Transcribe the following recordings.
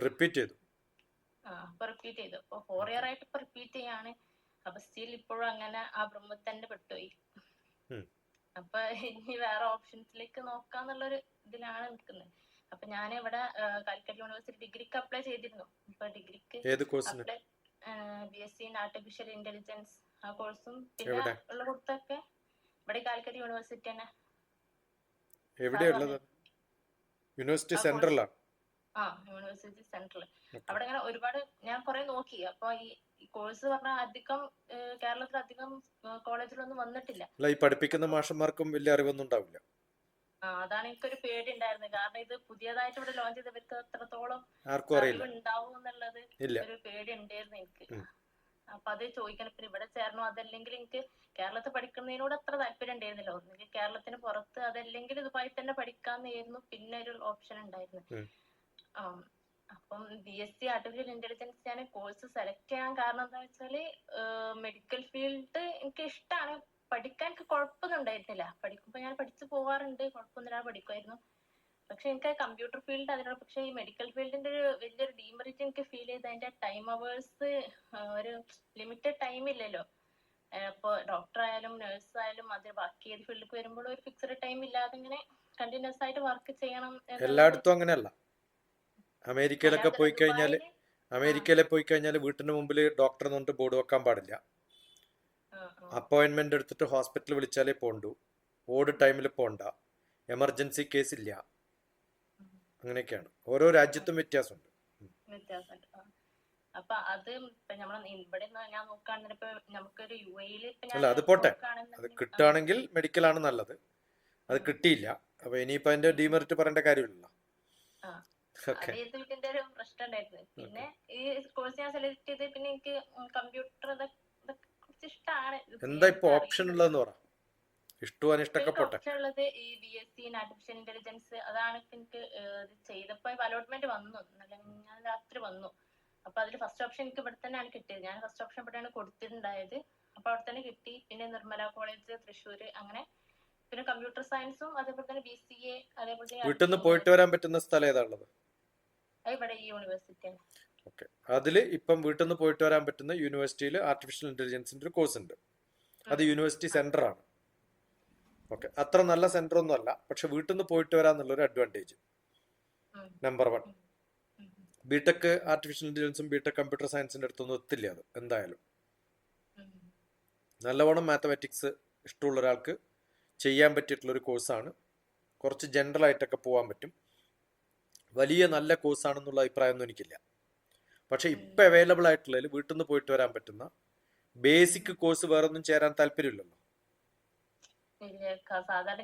Repeat ചെയ്തു. Repeat ചെയ്തു. അപ്പൊ 4 ഇയർ ആയിട്ട് ഇപ്പൊ റിപ്പീറ്റ് ചെയ്യാണ്. അപ്പൊ സ്റ്റിൽ ഇപ്പോഴും അങ്ങനെ ആ ബ്രഹ്മത്തിൽ തന്നെ പെട്ടുപോയി. അപ്പൊ ഇനി വേറെ ഓപ്ഷൻസിലേക്ക് നോക്കാന്നുള്ളൊരു ഇതിലാണ് നിൽക്കുന്നത്. അപ്പൊ ഞാൻ ഇവിടെ കാലിക്കറ്റ് യൂണിവേഴ്സിറ്റി ഡിഗ്രിക്ക് അപ്ലൈ ചെയ്തിരുന്നു. ഇപ്പൊ ഡിഗ്രിക്ക് apply BSc in artificial intelligence ആ കോഴ്സും പിന്നെ ഉള്ള കൊടുത്തൊക്കെ ഇവിടെ കാലിക്കറ്റ് യൂണിവേഴ്സിറ്റി തന്നെ. എവിടെയുള്ളത്? യൂണിവേഴ്സിറ്റി സെന്ററിലാണ്. യൂണിവേഴ്സിറ്റി സെന്ററിൽ. അവിടെ ഇങ്ങനെ ഒരുപാട് ഞാൻ കുറെ നോക്കി. അപ്പൊ ഈ കോഴ്സ് പറഞ്ഞാൽ അധികം കേരളത്തിൽ അധികം കോളേജിലൊന്നും വന്നിട്ടില്ല. ഈ പഠിപ്പിക്കുന്ന മാഷന്മാർക്കും വലിയ അറിവൊന്നും ഉണ്ടാവില്ല. അതാണ് എനിക്കൊരു പേടി ഉണ്ടായിരുന്നത്. കാരണം ഇത് പുതിയതായിട്ട് ഇവിടെ ലോഞ്ച് ചെയ്തവർക്ക് എത്രത്തോളം അറിവ് ഉണ്ടാവും എന്നുള്ളത് ഒരു പേടി ഉണ്ടായിരുന്നു എനിക്ക്. അപ്പൊ അത് ചോദിക്കണം. പിന്നെ ഇവിടെ ചേർന്നു. അതല്ലെങ്കിൽ എനിക്ക് കേരളത്തിൽ പഠിക്കുന്നതിനോട് അത്ര താല്പര്യം ഉണ്ടായിരുന്നില്ല. ഒന്നുകിൽ കേരളത്തിന് പുറത്ത്, അതല്ലെങ്കിൽ ഇതുമായി തന്നെ പഠിക്കാന്നായിരുന്നു പിന്നെ ഒരു ഓപ്ഷൻ ഉണ്ടായിരുന്നു. അപ്പം BSc ആർട്ടിഫിഷ്യൽ ഇന്റലിജൻസ് ഞാൻ കോഴ്സ് സെലക്ട് ചെയ്യാൻ കാരണം എന്താ വെച്ചാല് മെഡിക്കൽ ഫീൽഡ് എനിക്ക് ഇഷ്ടമാണ്. പഠിക്കാൻ എനിക്ക് കുഴപ്പമൊന്നും ഉണ്ടായിരുന്നില്ല. പഠിക്കുമ്പോ ഞാൻ പഠിച്ചു പോവാറുണ്ട്, കുഴപ്പമൊന്നുമില്ല, പഠിക്കുമായിരുന്നു. പക്ഷെ എനിക്ക് കമ്പ്യൂട്ടർ ഫീൽഡ് അതിനോട്. പക്ഷെ ഈ മെഡിക്കൽ ഫീൽഡിന്റെ ഒരു വലിയൊരു ഡീമെറിറ്റ് എനിക്ക് ഫീൽ ചെയ്ത് അതിന്റെ ടൈം അവേഴ്സ് ഒരു ലിമിറ്റഡ് ടൈം ഇല്ലല്ലോ. ഇപ്പൊ ഡോക്ടർ ആയാലും നഴ്സ് ആയാലും അത് ബാക്കി ഏത് ഫീൽഡിലേക്ക് വരുമ്പോൾ ഒരു ഫിക്സഡ് ടൈം ഇല്ലാതെ ഇങ്ങനെ കണ്ടിന്യൂസ് ആയിട്ട് വർക്ക് ചെയ്യണം. എല്ലായിടത്തും അങ്ങനെയല്ല. അമേരിക്കയിലൊക്കെ പോയി കഴിഞ്ഞാൽ വീട്ടിന് മുമ്പിൽ ഡോക്ടർ എന്നിട്ട് ബോർഡ് വെക്കാൻ പാടില്ല. അപ്പോയിന്റ്മെന്റ് എടുത്തിട്ട് ഹോസ്പിറ്റലിൽ വിളിച്ചാലേ പോണ്ടു. ഓട് ടൈമിൽ പോണ്ട. എമർജൻസി കേസ് ഇല്ല. അങ്ങനെയൊക്കെയാണ്. ഓരോ രാജ്യത്തും വ്യത്യാസമുണ്ട്. അപ്പൊ അത് ഇവിടെ ഞാൻ നോക്കുകയാണെങ്കിൽ ഇപ്പൊ നമുക്കൊരു UAE അല്ല, അത് പോട്ടെ. അത് കിട്ടുകയാണെങ്കിൽ മെഡിക്കലാണ് നല്ലത്. അത് കിട്ടിയില്ല. അപ്പൊ ഇനിയിപ്പോ അതിന്റെ ഡീമെറിറ്റ് പറയേണ്ട കാര്യമില്ലല്ലോ. ഇതിന്റെ ഒരു പ്രശ്നം ഉണ്ടായിരുന്നു. പിന്നെ ഈ കോഴ്സ് ഞാൻ സെലക്ട് ചെയ്ത് പിന്നെ എനിക്ക് കമ്പ്യൂട്ടർ കുറച്ച് ഇഷ്ടമാണ്. എന്താ ഇപ്പൊ ഓപ്ഷൻ ഉള്ളതെന്ന് പറ. ഇഷ്ടവും അനിഷ്ടമൊക്കെ പോട്ടെ. ഓപ്ഷൻ ഉള്ളത് ഈ BSc ഇൻ ആർട്ടിഫിഷ്യൽ ഇന്റലിജൻസ്. അതാണ് എനിക്ക് ചെയ്തപ്പോ അലോട്ട്മെന്റ് വന്നു. ഞാൻ രാത്രി വന്നു. അപ്പൊ അതിൽ ഫസ്റ്റ് ഓപ്ഷൻ എനിക്ക് ഇവിടെ തന്നെയാണ് കിട്ടിയത്. ഞാൻ ഫസ്റ്റ് ഓപ്ഷൻ ഇവിടെയാണ് കൊടുത്തിട്ടുണ്ടായത്. അപ്പൊ അവിടെ തന്നെ കിട്ടി. പിന്നെ നിർമ്മല കോളേജ് തൃശ്ശൂര്, അങ്ങനെ. പിന്നെ കമ്പ്യൂട്ടർ സയൻസും അതേപോലെ തന്നെ BCA, അതേപോലെ തന്നെ വീട്ടിൽ നിന്ന് പോയിട്ട് വരാൻ പറ്റുന്ന സ്ഥലം ഏതാണുള്ളത്? ഇവിടെ ഈ യൂണിവേഴ്സിറ്റി. ഓക്കെ. അതില് ഇപ്പം വീട്ടിൽ നിന്ന് പോയിട്ട് വരാൻ പറ്റുന്ന യൂണിവേഴ്സിറ്റിയിൽ ആർട്ടിഫിഷ്യൽ ഇന്റലിജൻസിന്റെ ഒരു കോഴ്സ് ഉണ്ട്. അത് യൂണിവേഴ്സിറ്റി സെന്റർ ആണ്. ഓക്കെ. അത്ര നല്ല സെന്റർ ഒന്നും അല്ല, പക്ഷെ വീട്ടിൽ നിന്ന് പോയിട്ട് വരാന്നുള്ളൊരു അഡ്വാൻറ്റേജ്. നമ്പർ 1. ബിടെക് ആർട്ടിഫിഷ്യൽ ഇന്റലിജൻസും ബിടെക് കമ്പ്യൂട്ടർ സയൻസിന്റെ അടുത്തൊന്നും എത്തില്ല. അത് എന്തായാലും നല്ലവണ്ണം മാത്തമാറ്റിക്സ് ഇഷ്ടമുള്ള ഒരാൾക്ക് ചെയ്യാൻ പറ്റിയിട്ടുള്ളൊരു കോഴ്സാണ്. കുറച്ച് ജനറൽ ആയിട്ടൊക്കെ പോകാൻ പറ്റും. വലിയ നല്ല കോഴ്സാണെന്നുള്ള അഭിപ്രായമൊന്നും എനിക്കില്ല. പക്ഷെ ഇപ്പം അവൈലബിൾ ആയിട്ടുള്ളതിൽ വീട്ടിൽ നിന്ന് പോയിട്ട് വരാൻ പറ്റുന്ന ബേസിക് കോഴ്സ് വേറൊന്നും ചേരാൻ താല്പര്യമില്ലല്ലോ. സാധാരണ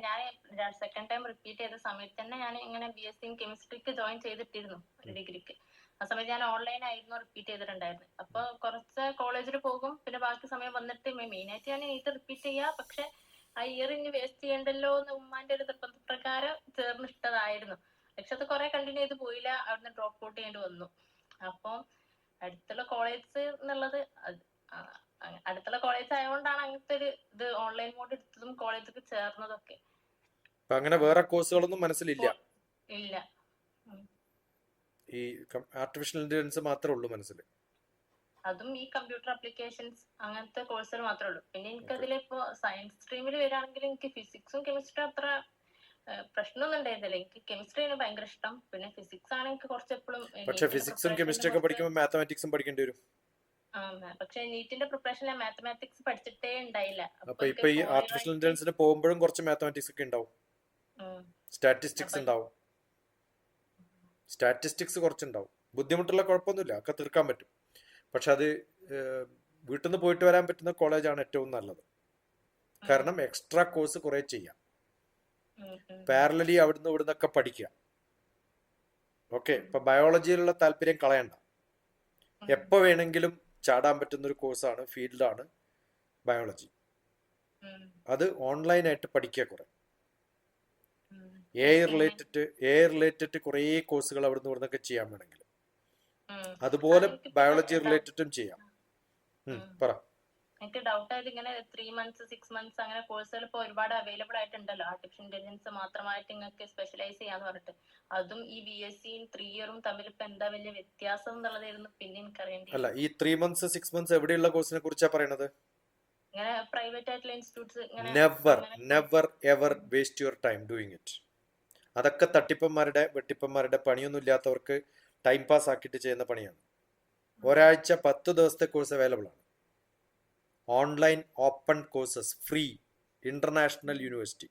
ഞാൻ സെക്കൻഡ് ടൈം റിപ്പീറ്റ് ചെയ്ത സമയത്ത് തന്നെ ഞാൻ ഇങ്ങനെ BSc കെമിസ്ട്രിക്ക് ജോയിൻ ചെയ്തിട്ടിരുന്നു ഡിഗ്രിക്ക്. ആ സമയത്ത് ഞാൻ ഓൺലൈൻ ആയിരുന്നു റിപ്പീറ്റ് ചെയ്തിട്ടുണ്ടായിരുന്നു. അപ്പൊ കുറച്ച് കോളേജിൽ പോകും, പിന്നെ ബാക്കി സമയം വന്നിട്ട് മെയിനായിട്ട് ഞാൻ ഇത് റിപ്പീറ്റ് ചെയ്യാ. പക്ഷെ ആ ഇയർ ഇനി വേസ്റ്റ് ചെയ്യണ്ടല്ലോ എന്ന് ഉമ്മാന്റെ ഒരു നിർബന്ധപ്രകാരം ചേർന്നിട്ടതായിരുന്നു. പക്ഷെ അത് കുറെ കണ്ടിന്യൂ ചെയ്ത് പോയില്ല. അവിടുന്ന് ഡ്രോപ്പ് ഔട്ട് ചെയ്യേണ്ടി വന്നു. അപ്പം അടുത്തുള്ള കോളേജ് എന്നുള്ളത് അടുത്തുള്ള കോളേജ് ആയതുകൊണ്ടാണ് അങ്ങനത്തെ ഒരു ഇത് ഓൺലൈൻ മോഡ് എടുത്തതും കോളേജിൽ ചേർന്നതൊക്കെ. അങ്ങനെ വേറെ കോഴ്സുകളൊന്നും മനസ്സിലില്ല. ഇല്ല, ഈ ആർട്ടിഫിഷ്യൽ ഇന്റലിജൻസ് മാത്രമേ ഉള്ളൂ മനസ്സിൽ. അതും ഈ കമ്പ്യൂട്ടർ ആപ്ലിക്കേഷൻസ് അങ്ങനത്തെ കോഴ്സുകൾ മാത്രമേ ഉള്ളൂ. പിന്നെ എനിക്കതിലിപ്പോ സയൻസ് സ്ട്രീമിൽ വരികയാണെങ്കിൽ എനിക്ക് ഫിസിക്സും കെമിസ്ട്രിയും അത്ര പ്രശ്നമൊന്നും ഉണ്ടായിരുന്നില്ല. എനിക്ക് കെമിസ്ട്രിയാണ് ഭയങ്കര ഇഷ്ടം. പിന്നെ ഫിസിക്സ് ആണ് എനിക്ക് കുറച്ച് എപ്പോഴും. പക്ഷെ ഫിസിക്സും കെമിസ്ട്രി ഒക്കെ പഠിക്കുമ്പോൾ മാത്തമാറ്റിക്സും പഠിക്കേണ്ടി വരും. പക്ഷെ നീറ്റിന്റെ പ്രിപ്പറേഷൻ മാത്തമാറ്റിക്സ് പഠിച്ചിട്ടേ ഉണ്ടായില്ല. അപ്പൊ ഇപ്പൊ ഈ ആർട്ടിഫിഷ്യൽ ഇന്റലിജൻസിന് പോകുമ്പോഴും കുറച്ച് മാത്തമാറ്റിക്സ് ഒക്കെ ഉണ്ടാവും, സ്റ്റാറ്റിസ്റ്റിക്സ് ഉണ്ടാവും. സ്റ്റാറ്റിസ്റ്റിക്സ് കുറച്ചുണ്ടാവും. ബുദ്ധിമുട്ടുള്ള കുഴപ്പമൊന്നുമില്ല, ഒക്കെ തീർക്കാൻ പറ്റും. പക്ഷെ അത് വീട്ടിൽ നിന്ന് പോയിട്ട് വരാൻ പറ്റുന്ന കോളേജാണ് ഏറ്റവും നല്ലത്. കാരണം എക്സ്ട്രാ കോഴ്സ് കുറെ ചെയ്യാം. പാരലലി അവിടുന്ന് ഇവിടുന്നൊക്കെ പഠിക്കുക. ഓക്കെ. ഇപ്പൊ ബയോളജിയിലുള്ള താല്പര്യം കളയണ്ട. എപ്പോ വേണമെങ്കിലും ചാടാൻ പറ്റുന്ന ഒരു കോഴ്സാണ്, ഫീൽഡാണ് ബയോളജി. അത് ഓൺലൈനായിട്ട് പഠിക്കുക. കുറെ AI റിലേറ്റഡ് കുറേ കോഴ്സുകൾ അവിടുന്ന് ഇവിടുന്നൊക്കെ ചെയ്യാൻ വേണമെങ്കിൽ അതുപോലെ ബയോളജി റിലേറ്റഡും ചെയ്യാം. പറ. എനിക്ക് ഡൗട്ട് ആയത് ഇങ്ങനെ 3 months 6 months അങ്ങനെ കോഴ്സുകൾ ഇപ്പൊ ഒരുപാട് അവൈലബിൾ ആയിട്ടുണ്ടല്ലോ, ആർട്ടിഫിഷ്യൽ ഇന്റലിജൻസ് മാത്രമായിട്ട് നിങ്ങൾക്ക് സ്പെഷ്യലൈസ് ചെയ്യാന്ന് പറഞ്ഞിട്ട്. അതും ഈ BSc 3 ഇയറും തമ്മിൽ ഇപ്പൊ എന്താ വലിയ വ്യത്യാസം എന്നുള്ളതായിരുന്നു പിന്നെ എനിക്ക് അറിയേണ്ടി. അല്ല, ഈ 3 months 6 months എവിടെയുള്ള കോഴ്സിനെ കുറിച്ചാ പറയണത്? ഇങ്ങനെ പ്രൈവറ്റ് ആയിട്ടുള്ള ഇൻസ്റ്റിറ്റ്യൂട്ട്സ് ഇങ്ങനെ never ever waste your time doing it. അതൊക്കെ തട്ടിപ്പന്മാരുടെ വെട്ടിപ്പന്മാരുടെ പണിയൊന്നും ഇല്ലാത്തവർക്ക് ടൈം പാസ് ആക്കിയിട്ട് ചെയ്യുന്ന പണിയാണ്. ഒരാഴ്ച 10 ദിവസത്തെ കോഴ്സ് അവൈലബിൾ ആണ്. Online open courses free, international university.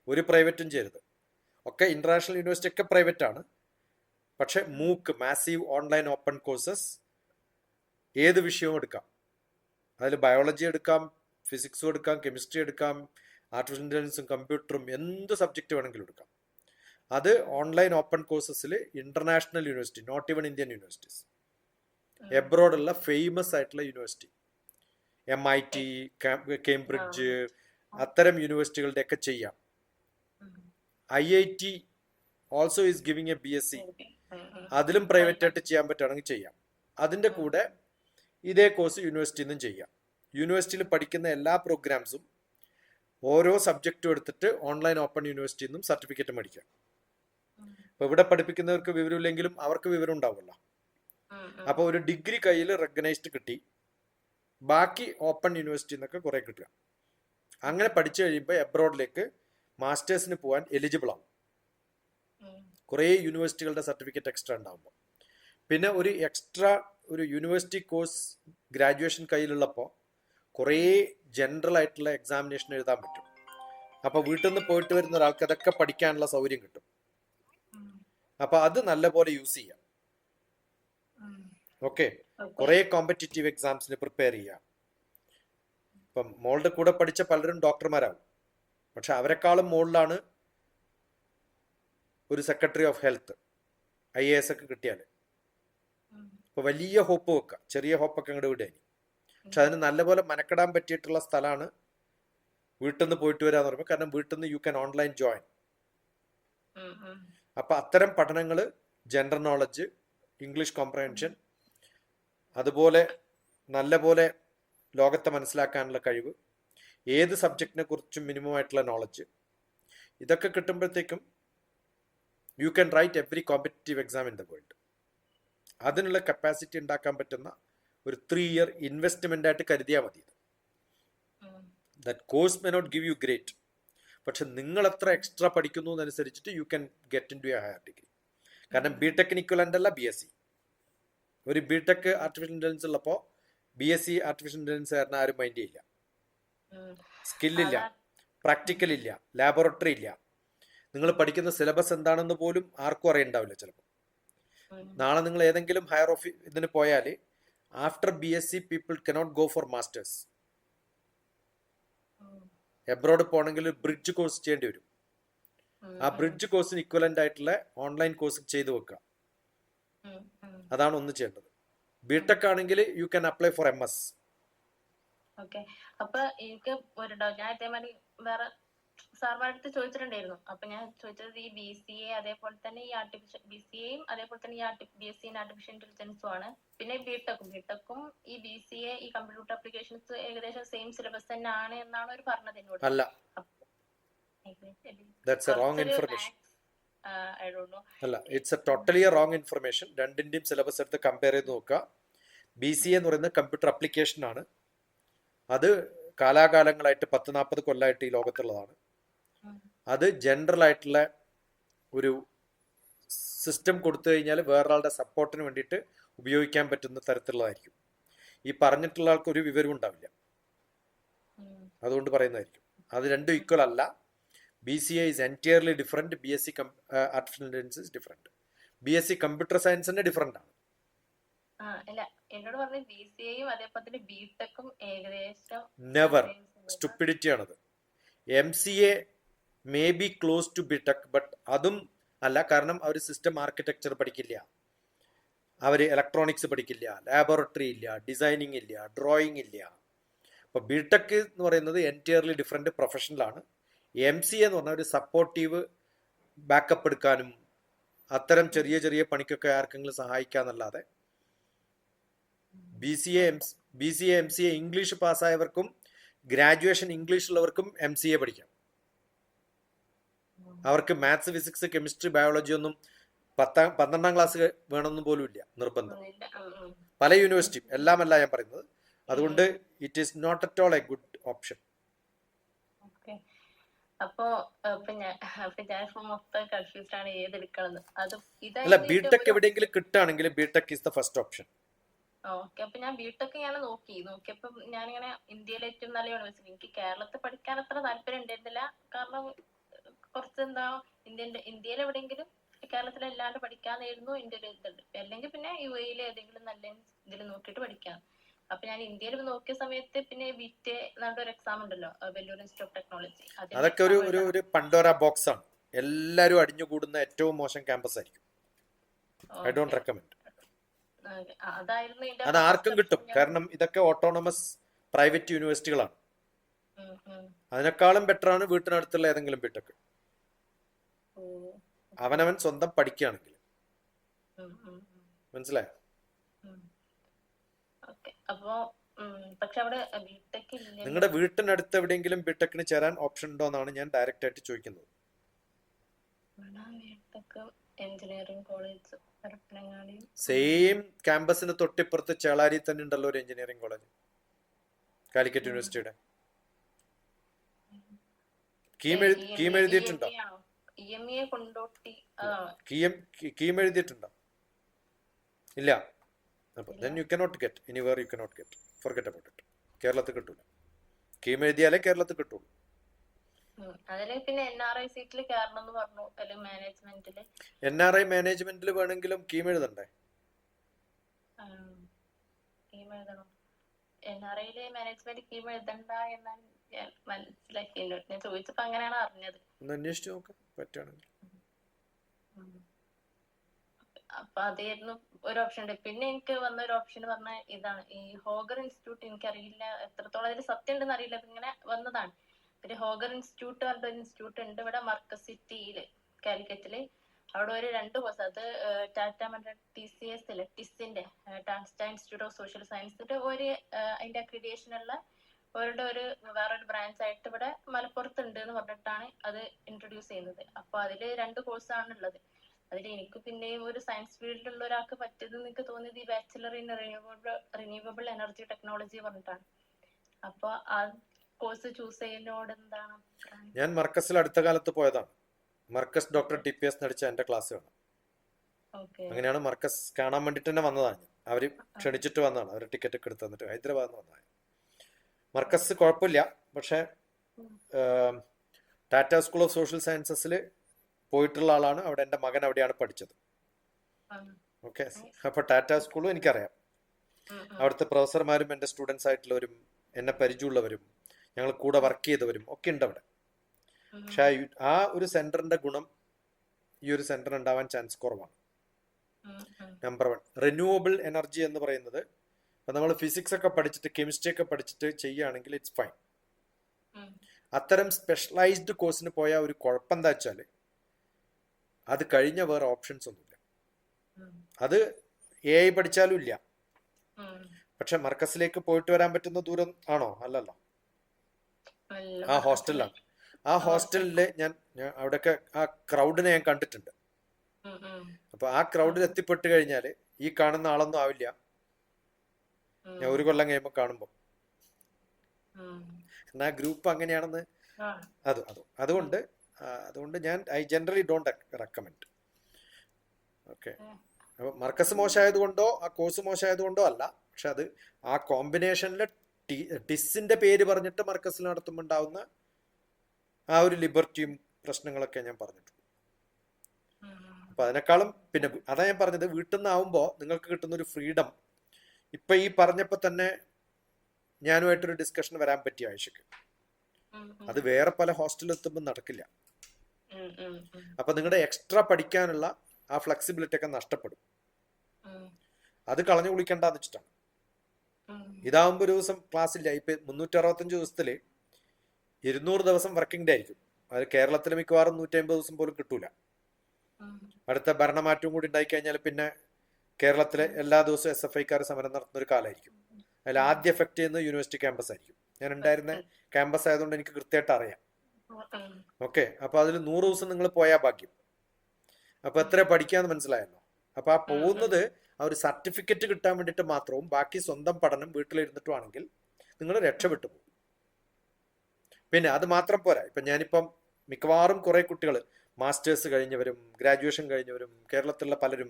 ഒരു പ്രൈവറ്റും ചെയ്യരുത്. ഒക്കെ ഇന്റർനാഷണൽ യൂണിവേഴ്സിറ്റി ഒക്കെ പ്രൈവറ്റ് ആണ്. പക്ഷെ മൂക്ക് മാസീവ് ഓൺലൈൻ ഓപ്പൺ കോഴ്സസ് ഏത് വിഷയവും എടുക്കാം. അതിൽ ബയോളജി എടുക്കാം, ഫിസിക്സും എടുക്കാം, കെമിസ്ട്രി എടുക്കാം, ആർട്ടിഫിഷ്യൽ ഇന്റലിജൻസും കമ്പ്യൂട്ടറും എന്ത് സബ്ജക്റ്റ് വേണമെങ്കിലും എടുക്കാം. അത് ഓൺലൈൻ ഓപ്പൺ കോഴ്സസിൽ international university, not even Indian universities, എബ്രോഡുള്ള ഫേമസ് ആയിട്ടുള്ള യൂണിവേഴ്സിറ്റി, MIT, കേംബ്രിഡ്ജ്, അത്തരം യൂണിവേഴ്സിറ്റികളുടെ ഒക്കെ ചെയ്യാം. IIT also is giving a BSc, അതിലും പ്രൈവറ്റ് ആയിട്ട് ചെയ്യാൻ പറ്റുകയാണെങ്കിൽ ചെയ്യാം. അതിൻ്റെ കൂടെ ഇതേ കോഴ്സ് യൂണിവേഴ്സിറ്റിയിൽ നിന്നും ചെയ്യാം. യൂണിവേഴ്സിറ്റിയിൽ പഠിക്കുന്ന എല്ലാ പ്രോഗ്രാംസും ഓരോ സബ്ജക്റ്റും എടുത്തിട്ട് ഓൺലൈൻ ഓപ്പൺ യൂണിവേഴ്സിറ്റിയിൽ നിന്നും സർട്ടിഫിക്കറ്റ് മേടിക്കാം. അപ്പോൾ ഇവിടെ പഠിപ്പിക്കുന്നവർക്ക് വിവരമില്ലെങ്കിലും അവർക്ക് വിവരം ഉണ്ടാവുമല്ലോ. അപ്പോൾ ഒരു ഡിഗ്രി കയ്യിൽ റെക്കഗ്നൈസ്ഡ് കിട്ടി, ബാക്കി ഓപ്പൺ യൂണിവേഴ്സിറ്റിയിൽ നിന്നൊക്കെ കുറേ കിട്ടുക. അങ്ങനെ പഠിച്ചു കഴിയുമ്പോൾ എബ്രോഡിലേക്ക് മാസ്റ്റേഴ്സിന് പോകാൻ എലിജിബിൾ ആവും. കുറേ യൂണിവേഴ്സിറ്റികളുടെ സർട്ടിഫിക്കറ്റ് എക്സ്ട്രാ ഉണ്ടാകുമ്പോൾ. പിന്നെ ഒരു എക്സ്ട്രാ ഒരു യൂണിവേഴ്സിറ്റി കോഴ്സ് ഗ്രാജുവേഷൻ കയ്യിലുള്ളപ്പോൾ കുറേ ജനറൽ ആയിട്ടുള്ള എക്സാമിനേഷൻ എഴുതാൻ പറ്റും. അപ്പോൾ വീട്ടിൽ നിന്ന് പോയിട്ട് വരുന്ന ഒരാൾക്ക് അതൊക്കെ പഠിക്കാനുള്ള സൗകര്യം കിട്ടും. അപ്പോൾ അത് നല്ലപോലെ യൂസ് ചെയ്യാം. ഓക്കെ, കുറേ കോമ്പറ്റീറ്റീവ് എക്സാംസിന് പ്രിപ്പയർ ചെയ്യാം. ഇപ്പം മോളുടെ കൂടെ പഠിച്ച പലരും ഡോക്ടർമാരാകും. പക്ഷെ അവരെക്കാളും മുകളിലാണ് ഒരു സെക്രട്ടറി ഓഫ് ഹെൽത്ത്, IAS ഒക്കെ കിട്ടിയാൽ. ഇപ്പൊ വലിയ ഹോപ്പ് വെക്കുക, ചെറിയ ഹോപ്പൊക്കെ അങ്ങോട്ട് വിടുക. പക്ഷെ അതിന് നല്ലപോലെ മെനക്കെടാൻ പറ്റിയിട്ടുള്ള സ്ഥലമാണ് വീട്ടിൽ നിന്ന് പോയിട്ട് വരാന്ന് പറയുമ്പോൾ. കാരണം വീട്ടിൽ നിന്ന് യു ക്യാൻ ഓൺലൈൻ ജോയിൻ. അപ്പൊ അത്തരം പഠനങ്ങൾ, ജനറൽ നോളജ്, ഇംഗ്ലീഷ് കോംപ്രഹെൻഷൻ, അതുപോലെ നല്ലപോലെ ലോകത്തെ മനസ്സിലാക്കാനുള്ള കഴിവ്, ഏത് സബ്ജക്റ്റിനെ കുറിച്ചും മിനിമം ആയിട്ടുള്ള നോളജ്, ഇതൊക്കെ കിട്ടുമ്പോഴത്തേക്കും you can write every competitive exam in the world. അതിനുള്ള കപ്പാസിറ്റി ഉണ്ടാക്കാൻ പറ്റുന്ന ഒരു 3 year ഇൻവെസ്റ്റ്മെന്റ് ആയിട്ട് കരുതിയാൽ മതി. That course may not give you great, പക്ഷെ നിങ്ങൾ എത്ര എക്സ്ട്രാ പഠിക്കുന്നു എന്നനുസരിച്ചിട്ട് you can get into a higher degree. കാരണം BTech ഇക്വലന്റ് അല്ല BSc. ഒരു BTech ആർട്ടിഫിഷ്യൽ ഇന്റലിജൻസ് ഉള്ളപ്പോൾ BSc ആർട്ടിഫിഷ്യൽ ഇന്റലിജൻസ് കാരണം ആരും മൈൻഡ് ചെയ്യില്ല. സ്കില്ലില്ല, പ്രാക്ടിക്കൽ ഇല്ല, ലാബോറട്ടറി ഇല്ല. നിങ്ങൾ പഠിക്കുന്ന സിലബസ് എന്താണെന്ന് പോലും ആർക്കും അറിയണ്ടാവില്ല ചിലപ്പോൾ. നാളെ നിങ്ങൾ ഏതെങ്കിലും ഹയർ ഇതിന് പോയാൽ after BSc people cannot go for masters. Abroad പോകണമെങ്കിൽ ബ്രിഡ്ജ് കോഴ്സ് ചെയ്യേണ്ടി വരും. ആ ബ്രിഡ്ജ് കോഴ്സിന് ഇക്വലന്റ് ആയിട്ടുള്ള ഓൺലൈൻ കോഴ്സ് ചെയ്തു വെക്കുക. അതാണ് ഒന്ന് ചെയ്യേണ്ടത്. BTech ആണെങ്കിൽ you can apply for MS. Okay, അപ്പൊ എനിക്ക് ഒരു ഡൗട്ട്, ഞാൻ ഇതേമാതിരി വേറെ സാർമാരുടെ അടുത്ത് ചോദിച്ചിട്ടുണ്ടായിരുന്നു. അപ്പൊ ഞാൻ ചോദിച്ചത് ഈ BCA അതേപോലെ തന്നെ ഈ ആർട്ടിഫിഷ്യൽ BCAയും അതേപോലെ തന്നെ ഈ BSc ആർട്ടിഫിഷ്യൽ ഇന്റലിജൻസും ആണ്. പിന്നെ BTechഉം ഈ BCA ഈ കമ്പ്യൂട്ടർ ആപ്ലിക്കേഷൻസ് ഏകദേശം സെയിം സിലബസ് തന്നെ ആണ് എന്നാണ് അവർ പറഞ്ഞത് എന്നോട്. അല്ല, that's a wrong information. I don't know. അല്ല, it's A totally wrong information. രണ്ടിന്റെയും സിലബസ് എടുത്ത് കമ്പയർ ചെയ്ത് നോക്കുക. BCA എന്ന് പറയുന്നത് കമ്പ്യൂട്ടർ ആപ്ലിക്കേഷൻ ആണ്. അത് കാലാകാലങ്ങളായിട്ട് 10-40 കൊല്ലമായിട്ട് ഈ ലോകത്തുള്ളതാണ്. അത് ജനറൽ ആയിട്ടുള്ള ഒരു സിസ്റ്റം കൊടുത്തു കഴിഞ്ഞാൽ വേറൊരാളുടെ സപ്പോർട്ടിന് വേണ്ടിയിട്ട് ഉപയോഗിക്കാൻ പറ്റുന്ന തരത്തിലുള്ളതായിരിക്കും. ഈ പറഞ്ഞിട്ടുള്ള ആൾക്ക് ഒരു വിവരവും ഉണ്ടാവില്ല, അതുകൊണ്ട് പറയുന്നതായിരിക്കും. അത് രണ്ടും ഈക്വൽ അല്ല. BCA is entirely different. BSc artificial intelligence is different. BSc computer സയൻസിന്റെ ഡിഫറെന്റ് ആണ്. എന്നോട് പറഞ്ഞ BCAയും അതേപോലെ തന്നെ BTechഉം ഏകദേശം നെവർ, സ്റ്റുപ്പിഡിറ്റി ആണത്. MCA may be close to BTech, but അതും അല്ല. കാരണം അവർ സിസ്റ്റം ആർക്കിടെക്ചർ പഠിക്കില്ല, അവർ ഇലക്ട്രോണിക്സ് പഠിക്കില്ല, ലാബോറട്ടറി ഇല്ല, ഡിസൈനിങ് ഇല്ല, ഡ്രോയിങ് ഇല്ല. അപ്പോൾ BTech എന്ന് പറയുന്നത് എൻറ്റയർലി ഡിഫറെൻറ്റ് പ്രൊഫഷണലാണ്. MCA എന്ന് പറഞ്ഞാൽ ഒരു സപ്പോർട്ടീവ് ബാക്കപ്പ് എടുക്കാനും അത്തരം ചെറിയ ചെറിയ പണിക്കൊക്കെ ആർക്കെങ്കിലും സഹായിക്കാന്നല്ലാതെ BCA MCA ഇംഗ്ലീഷ് പാസ്സായവർക്കും ഗ്രാജുവേഷൻ ഇംഗ്ലീഷ് ഉള്ളവർക്കും MCA പഠിക്കാം. അവർക്ക് മാത്സ്, ഫിസിക്സ്, കെമിസ്ട്രി, ബയോളജി ഒന്നും 12ാം ക്ലാസ് വേണമെന്ന് പോലും ഇല്ല നിർബന്ധം. പല യൂണിവേഴ്സിറ്റിയും എല്ലാമല്ല ഞാൻ പറയുന്നത്. അതുകൊണ്ട് it is not at all a good option. അല്ല, ബിടെക് എവിടെയെങ്കിലും കിട്ടുകയാണെങ്കിൽ BTech is the first option. Okay, അപ്പൊ ഞാൻ ബിടെക് ഞാൻ നോക്കിയപ്പോ ഞാനിങ്ങനെ ഇന്ത്യയിലെ ഏറ്റവും നല്ല യൂണിവേഴ്സിറ്റി, എനിക്ക് കേരളത്തിൽ പഠിക്കാൻ അത്ര താല്പര്യം ഉണ്ടായിരുന്നില്ല. കാരണം കുറച്ച് എന്താ ഇന്ത്യയിൽ എവിടെയെങ്കിലും കേരളത്തിലല്ലാണ്ട് പഠിക്കാന്നായിരുന്നു എന്റെ ഒരു ഇതുണ്ട്. അല്ലെങ്കിൽ പിന്നെ UAE ഏതെങ്കിലും നല്ല ഇതിൽ നോക്കിയിട്ട് പഠിക്കാം. അപ്പൊ ഞാൻ ഇന്ത്യയിൽ നോക്കിയ സമയത്ത് പിന്നെ BTA ഒരു എക്സാം ഉണ്ടല്ലോ, വെല്ലൂർ ഇൻസ്റ്റിറ്റ്യൂട്ട് ഓഫ് ടെക്നോളജി. അതൊക്കെ ഒരു പണ്ടോറ ബോക്സ് ആണ്. എല്ലാരും അടിഞ്ഞുകൂടുന്ന ഏറ്റവും മോശം ക്യാമ്പസ് ആയിരിക്കും. I don't recommend. അത് ആർക്കും കിട്ടും, കാരണം ഇതൊക്കെ ഓട്ടോണമസ് പ്രൈവറ്റ് യൂണിവേഴ്സിറ്റികളാണ്. അതിനേക്കാളും ബെറ്റർ ആണ് വീട്ടിനടുത്തുള്ള ഏതെങ്കിലും ബിടെക്, അവനവൻ സ്വന്തം പഠിക്കുകയാണെങ്കിൽ. മനസ്സിലായോ? നിങ്ങളുടെ വീട്ടിനടുത്ത് എവിടെയെങ്കിലും ബിടെക്കിന് ചേരാൻ ഓപ്ഷൻ ഉണ്ടോ എന്നാണ് ഞാൻ ഡയറക്റ്റ് ആയിട്ട് ചോദിക്കുന്നത്. സെയിം ക്യാമ്പസിന് തൊട്ടിപ്പുറത്ത് ചേളാരി തന്നെ ഉണ്ടല്ലോ ഒരു എഞ്ചിനീയറിംഗ് കോളേജ്, കാലിക്കറ്റ് യൂണിവേഴ്സിറ്റിയുടെ. കീം എഴുതിയിട്ടുണ്ടോ? കീം എഴുതിയിട്ടുണ്ടോ? ഇല്ല. then you cannot get anywhere, you cannot get, forget about it. കേരളത്തിൽ കിട്ടൂല. കീം എഴുതിയാലേ കേരളത്തിൽ കിട്ടുള്ളൂ. NRI മാനേജ്മെന്റിൽ വേണമെങ്കിലും കീം എഴുതണ്ടേ? ഒന്ന് അന്വേഷിച്ചു നോക്കാം പറ്റുകയാണെങ്കിൽ. അപ്പൊ അതായിരുന്നു ഒരു ഓപ്ഷൻ ഉണ്ട്. പിന്നെ എനിക്ക് വന്ന ഒരു ഓപ്ഷൻ പറഞ്ഞ ഇതാണ്, ഈ ഹോഗർ ഇൻസ്റ്റിറ്റ്യൂട്ട്. എനിക്കറിയില്ല എത്രത്തോളം അതിൽ സത്യം ഉണ്ടെന്ന് അറിയില്ല, ഇങ്ങനെ വന്നതാണ്. പിന്നെ ഹോഗർ ഇൻസ്റ്റിറ്റ്യൂട്ട് പറഞ്ഞ ഒരു ഇൻസ്റ്റിറ്റ്യൂട്ട് ഉണ്ട് ഇവിടെ മർക്കസ് സിറ്റിയില്, കാലിക്കറ്റില്. അവിടെ ഒരു 2 കോഴ്സ്, അത് ടാറ്റ TCS ഇല്ലേ, ടിസിന്റെ ടാറ്റ ഇൻസ്റ്റിറ്റ്യൂട്ട് ഓഫ് സോഷ്യൽ സയൻസിന്റെ ഒരു അതിന്റെ അക്രിഡിയേഷൻ ഉള്ള വേറൊരു ബ്രാഞ്ച് ആയിട്ട് ഇവിടെ മലപ്പുറത്ത് ഉണ്ട് എന്ന് പറഞ്ഞിട്ടാണ് അത് ഇൻട്രൊഡ്യൂസ് ചെയ്യുന്നത്. അപ്പൊ അതില് 2 കോഴ്സാണ് ഉള്ളത്. അതിൽ എനിക്ക് പിന്നെയും ഒരു സയൻസ് ഫീൽഡിലുള്ള ഒരാൾക്ക് പറ്റിയത് എനിക്ക് തോന്നിയത് ഈ bachelor in renewable energy technology പറഞ്ഞിട്ടാണ്. അപ്പൊ ആ കോഴ്സ് ചൂസ് ചെയ്യുന്നതിനോട് എന്താണ്? ഞാൻ മർക്കസിൽ അടുത്ത കാലത്ത് പോയതാണ്. മർക്കസ് ഡോക്ടർ TPS നടിച്ച എന്റെ ക്ലാസ് കാണാം. അങ്ങനെയാണ് മർക്കസ് കാണാൻ വേണ്ടിട്ട് തന്നെ വന്നതാണ്. അവര് ക്ഷണിച്ചിട്ട് വന്നതാണ്. അവർ ടിക്കറ്റ് ഒക്കെ എടുത്ത് തന്നിട്ട് ഹൈദരാബാദിൽ നിന്ന് വന്നതാണ്. മർക്കസ് കുഴപ്പമില്ല, പക്ഷെ ടാറ്റ സ്കൂൾ ഓഫ് സോഷ്യൽ സയൻസസിൽ പോയിട്ടുള്ള ആളാണ്. അവിടെ എൻ്റെ മകൻ അവിടെയാണ് പഠിച്ചത്. ഓക്കെ, അപ്പൊ ടാറ്റ സ്കൂളും എനിക്കറിയാം. അവിടുത്തെ പ്രൊഫസർമാരും എൻ്റെ സ്റ്റുഡൻസ് ആയിട്ടുള്ളവരും എന്നെ പരിചയമുള്ളവരും ഞങ്ങൾ കൂടെ വർക്ക് ചെയ്തവരും ഒക്കെ ഉണ്ട് അവിടെ. പക്ഷെ ആ ഒരു സെന്ററിന്റെ ഗുണം ഈ ഒരു സെന്റർ ഉണ്ടാവാൻ ചാൻസ് കുറവാണ്. നമ്പർ 1, റിന്യൂവബിൾ എനർജി എന്ന് പറയുന്നത് ഇപ്പൊ നമ്മൾ ഫിസിക്സ് ഒക്കെ പഠിച്ചിട്ട് കെമിസ്ട്രി ഒക്കെ പഠിച്ചിട്ട് ചെയ്യുകയാണെങ്കിൽ ഇറ്റ്സ് ഫൈൻ. അത്തരം സ്പെഷ്യലൈസ്ഡ് കോഴ്സിന് പോയാൽ ഒരു കുഴപ്പം എന്താ വെച്ചാൽ അത് കഴിഞ്ഞ വേറെ ഓപ്ഷൻസ് ഒന്നുമില്ല. അത് AI പഠിച്ചാലും ഇല്ല. പക്ഷെ മർക്കസിലേക്ക് പോയിട്ട് വരാൻ പറ്റുന്ന ദൂരം ആണോ? അല്ലല്ലോ. ആ ഹോസ്റ്റലിലാണ്. ആ ഹോസ്റ്റലില് ഞാൻ അവിടെയൊക്കെ ആ ക്രൗഡിനെ ഞാൻ കണ്ടിട്ടുണ്ട്. അപ്പൊ ആ ക്രൗഡിൽ എത്തിപ്പെട്ട് കഴിഞ്ഞാല് ഈ കാണുന്ന ആളൊന്നും ആവില്ല ഞാൻ ഒരു കൊല്ലം കഴിയുമ്പോ കാണുമ്പോ. എന്നാ ഗ്രൂപ്പ് അങ്ങനെയാണെന്ന് അതുകൊണ്ട് ഞാൻ ജനറലി ഡോണ്ട് റെക്കമെൻഡ്. ഓക്കെ, അപ്പൊ മർക്കസ് മോശമായത് കൊണ്ടോ ആ കോഴ്സ് മോശമായത് കൊണ്ടോ അല്ല, പക്ഷെ അത് ആ കോമ്പിനേഷനിലെ ടിസിന്റെ പേര് പറഞ്ഞിട്ട് മർക്കസിൽ നടത്തുമ്പോൾ ഉണ്ടാവുന്ന ആ ഒരു ലിബർട്ടിയും പ്രശ്നങ്ങളൊക്കെ ഞാൻ പറഞ്ഞിട്ടുണ്ട്. അപ്പൊ അതിനേക്കാളും പിന്നെ അതാ ഞാൻ പറഞ്ഞത്, വീട്ടിൽ നിന്നാവുമ്പോ നിങ്ങൾക്ക് കിട്ടുന്ന ഒരു ഫ്രീഡം. ഇപ്പൊ ഈ പറഞ്ഞപ്പോ തന്നെ ഞാനുമായിട്ടൊരു ഡിസ്കഷൻ വരാൻ പറ്റിയ ആവശ്യക്ക് അത് വേറെ പല ഹോസ്റ്റലിൽ എത്തുമ്പോൾ നടക്കില്ല. അപ്പൊ നിങ്ങളുടെ എക്സ്ട്രാ പഠിക്കാനുള്ള ആ ഫ്ലെക്സിബിലിറ്റി ഒക്കെ നഷ്ടപ്പെടും. അത് കളഞ്ഞു കുളിക്കണ്ടെന്ന് വെച്ചിട്ടാണ്. ഇതാവുമ്പോ ഒരു ദിവസം ക്ലാസ് ഇല്ല. ഇപ്പൊ 365 ദിവസത്തില് 200 ദിവസം വർക്കിംഗ് ഡേ ആയിരിക്കും. അത് കേരളത്തിൽ മിക്കവാറും 150 ദിവസം പോലും കിട്ടൂല. അടുത്ത ഭരണമാറ്റവും കൂടി ഉണ്ടായി കഴിഞ്ഞാൽ പിന്നെ കേരളത്തിലെ എല്ലാ ദിവസവും SFIക്കാർ സമരം നടത്തുന്ന ഒരു കാലമായിരിക്കും. അതിൽ ആദ്യം എഫക്ട് ചെയ്യുന്നത് യൂണിവേഴ്സിറ്റി ക്യാമ്പസ് ആയിരിക്കും. ഞാൻ ഉണ്ടായിരുന്ന ക്യാമ്പസ് ആയതുകൊണ്ട് എനിക്ക് കൃത്യമായിട്ട് അറിയാം. ഓക്കെ, അപ്പൊ അതിൽ 100 ദിവസം നിങ്ങൾ പോയാൽ ഭാഗ്യം. അപ്പൊ എത്ര പഠിക്കാന്ന് മനസ്സിലായല്ലോ. അപ്പൊ ആ പോകുന്നത് ആ ഒരു സർട്ടിഫിക്കറ്റ് കിട്ടാൻ വേണ്ടിയിട്ട് മാത്രവും ബാക്കി സ്വന്തം പഠനം വീട്ടിലിരുന്നിട്ടുമാണെങ്കിൽ നിങ്ങൾ രക്ഷപ്പെട്ടു പോകും. പിന്നെ അത് മാത്രം പോരാ. ഇപ്പൊ ഞാനിപ്പം മിക്കവാറും കുറെ കുട്ടികൾ മാസ്റ്റേഴ്സ് കഴിഞ്ഞവരും ഗ്രാജുവേഷൻ കഴിഞ്ഞവരും കേരളത്തിലുള്ള പലരും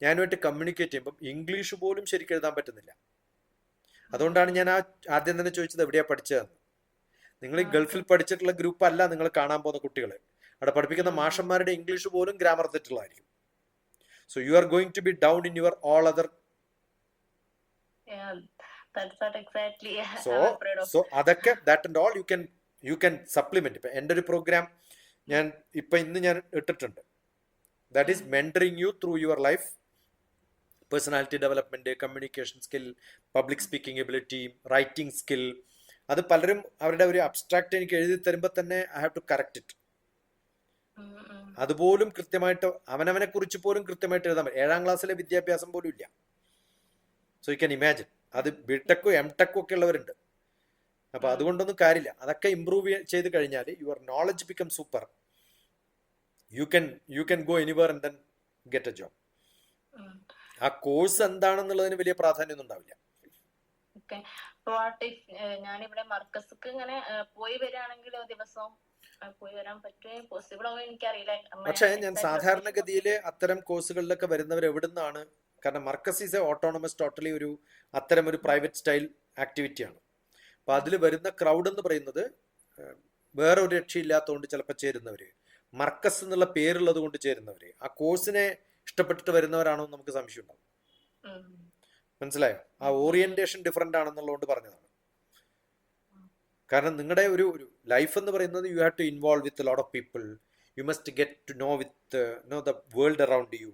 ഞാനുമായിട്ട് കമ്മ്യൂണിക്കേറ്റ് ചെയ്യുമ്പം ഇംഗ്ലീഷ് പോലും ശരിക്കും എഴുതാൻ പറ്റുന്നില്ല. അതുകൊണ്ടാണ് ഞാൻ ആദ്യം തന്നെ ചോദിച്ചത് എവിടെയാ പഠിച്ചതെന്ന്. നിങ്ങൾ ഈ ഗൾഫിൽ പഠിച്ചിട്ടുള്ള ഗ്രൂപ്പ് അല്ല നിങ്ങൾ കാണാൻ പോകുന്ന കുട്ടികൾ. അവിടെ പഠിപ്പിക്കുന്ന മാഷന്മാരുടെ ഇംഗ്ലീഷ് പോലും ഗ്രാമർ തെറ്റുള്ളതായിരിക്കും. So you are going to be down in your all other. So അതൊക്കെ that and all you can supplement. ഇപ്പൊ എൻ്റെ ഒരു പ്രോഗ്രാം ഇന്ന് ഞാൻ ഇട്ടിട്ടുണ്ട്. That is mentoring you through your life. Personality development, communication skill, public speaking ability, writing skill. അത് പലരും അവരുടെ ഒരു അബ്സ്ട്രാക്ട് എനിക്ക് എഴുതി തരുമ്പോൾ തന്നെ I have to correct it. അതുപോലും കൃത്യമായിട്ട് അവനവനെ കുറിച്ച് പോലും കൃത്യമായിട്ട് എഴുതാൻ പറ്റും. 7ാം ക്ലാസ്സിലെ വിദ്യാഭ്യാസം പോലും ഇല്ല. So you can imagine. അത് ബിടെക്കും എംടെക്കും ഒക്കെ ഉള്ളവരുണ്ട്. അപ്പൊ അതുകൊണ്ടൊന്നും കാര്യമില്ല. അതൊക്കെ ഇംപ്രൂവ് ചെയ്ത് കഴിഞ്ഞാൽ your knowledge become super. You can go anywhere and then get a job. ആ കോഴ്സ് എന്താണെന്നുള്ളതിന് വലിയ പ്രാധാന്യം ഒന്നും ഉണ്ടാവില്ല. ഞാനിവിടെ മർക്കസ്ക്ക് ഇങ്ങനെ പോയി വരികയാണെങ്കിലോ ദിവസവും പോയി വരാൻ പറ്റുമോ, പോസിബിൾ ആവും എനിക്കറിയില്ല. പക്ഷേ ഞാൻ സാധാരണഗതിയിൽ അത്തരം കോഴ്സുകളിലൊക്കെ വരുന്നവർ എവിടുന്നാണ്? കാരണം Markaz is A autonomous, totally ഒരു അത്തരം ഒരു പ്രൈവറ്റ് സ്റ്റൈൽ ആക്ടിവിറ്റിയാണ്. അപ്പൊ അതിൽ വരുന്ന ക്രൗഡ് എന്ന് പറയുന്നത് വേറെ ഒരു രക്ഷയില്ലാത്തതുകൊണ്ട് ചിലപ്പോൾ ചേരുന്നവര്, മർക്കസ് എന്നുള്ള പേരുള്ളത് കൊണ്ട് ചേരുന്നവര്, ആ കോഴ്സിനെ ഇഷ്ടപ്പെട്ടിട്ട് വരുന്നവരാണോ എന്ന് നമുക്ക് സംശയം ഉണ്ടാവും. മനസ്സിലായോ? ആ ഓറിയന്റേഷൻ ഡിഫറെന്റ് ആണെന്നുള്ളതുകൊണ്ട് പറഞ്ഞതാണ്. കാരണം നിങ്ങളുടെ ഒരു ലൈഫ് എന്ന് പറയുന്നത് you have to involve with lot of people. You must get to know the world around you.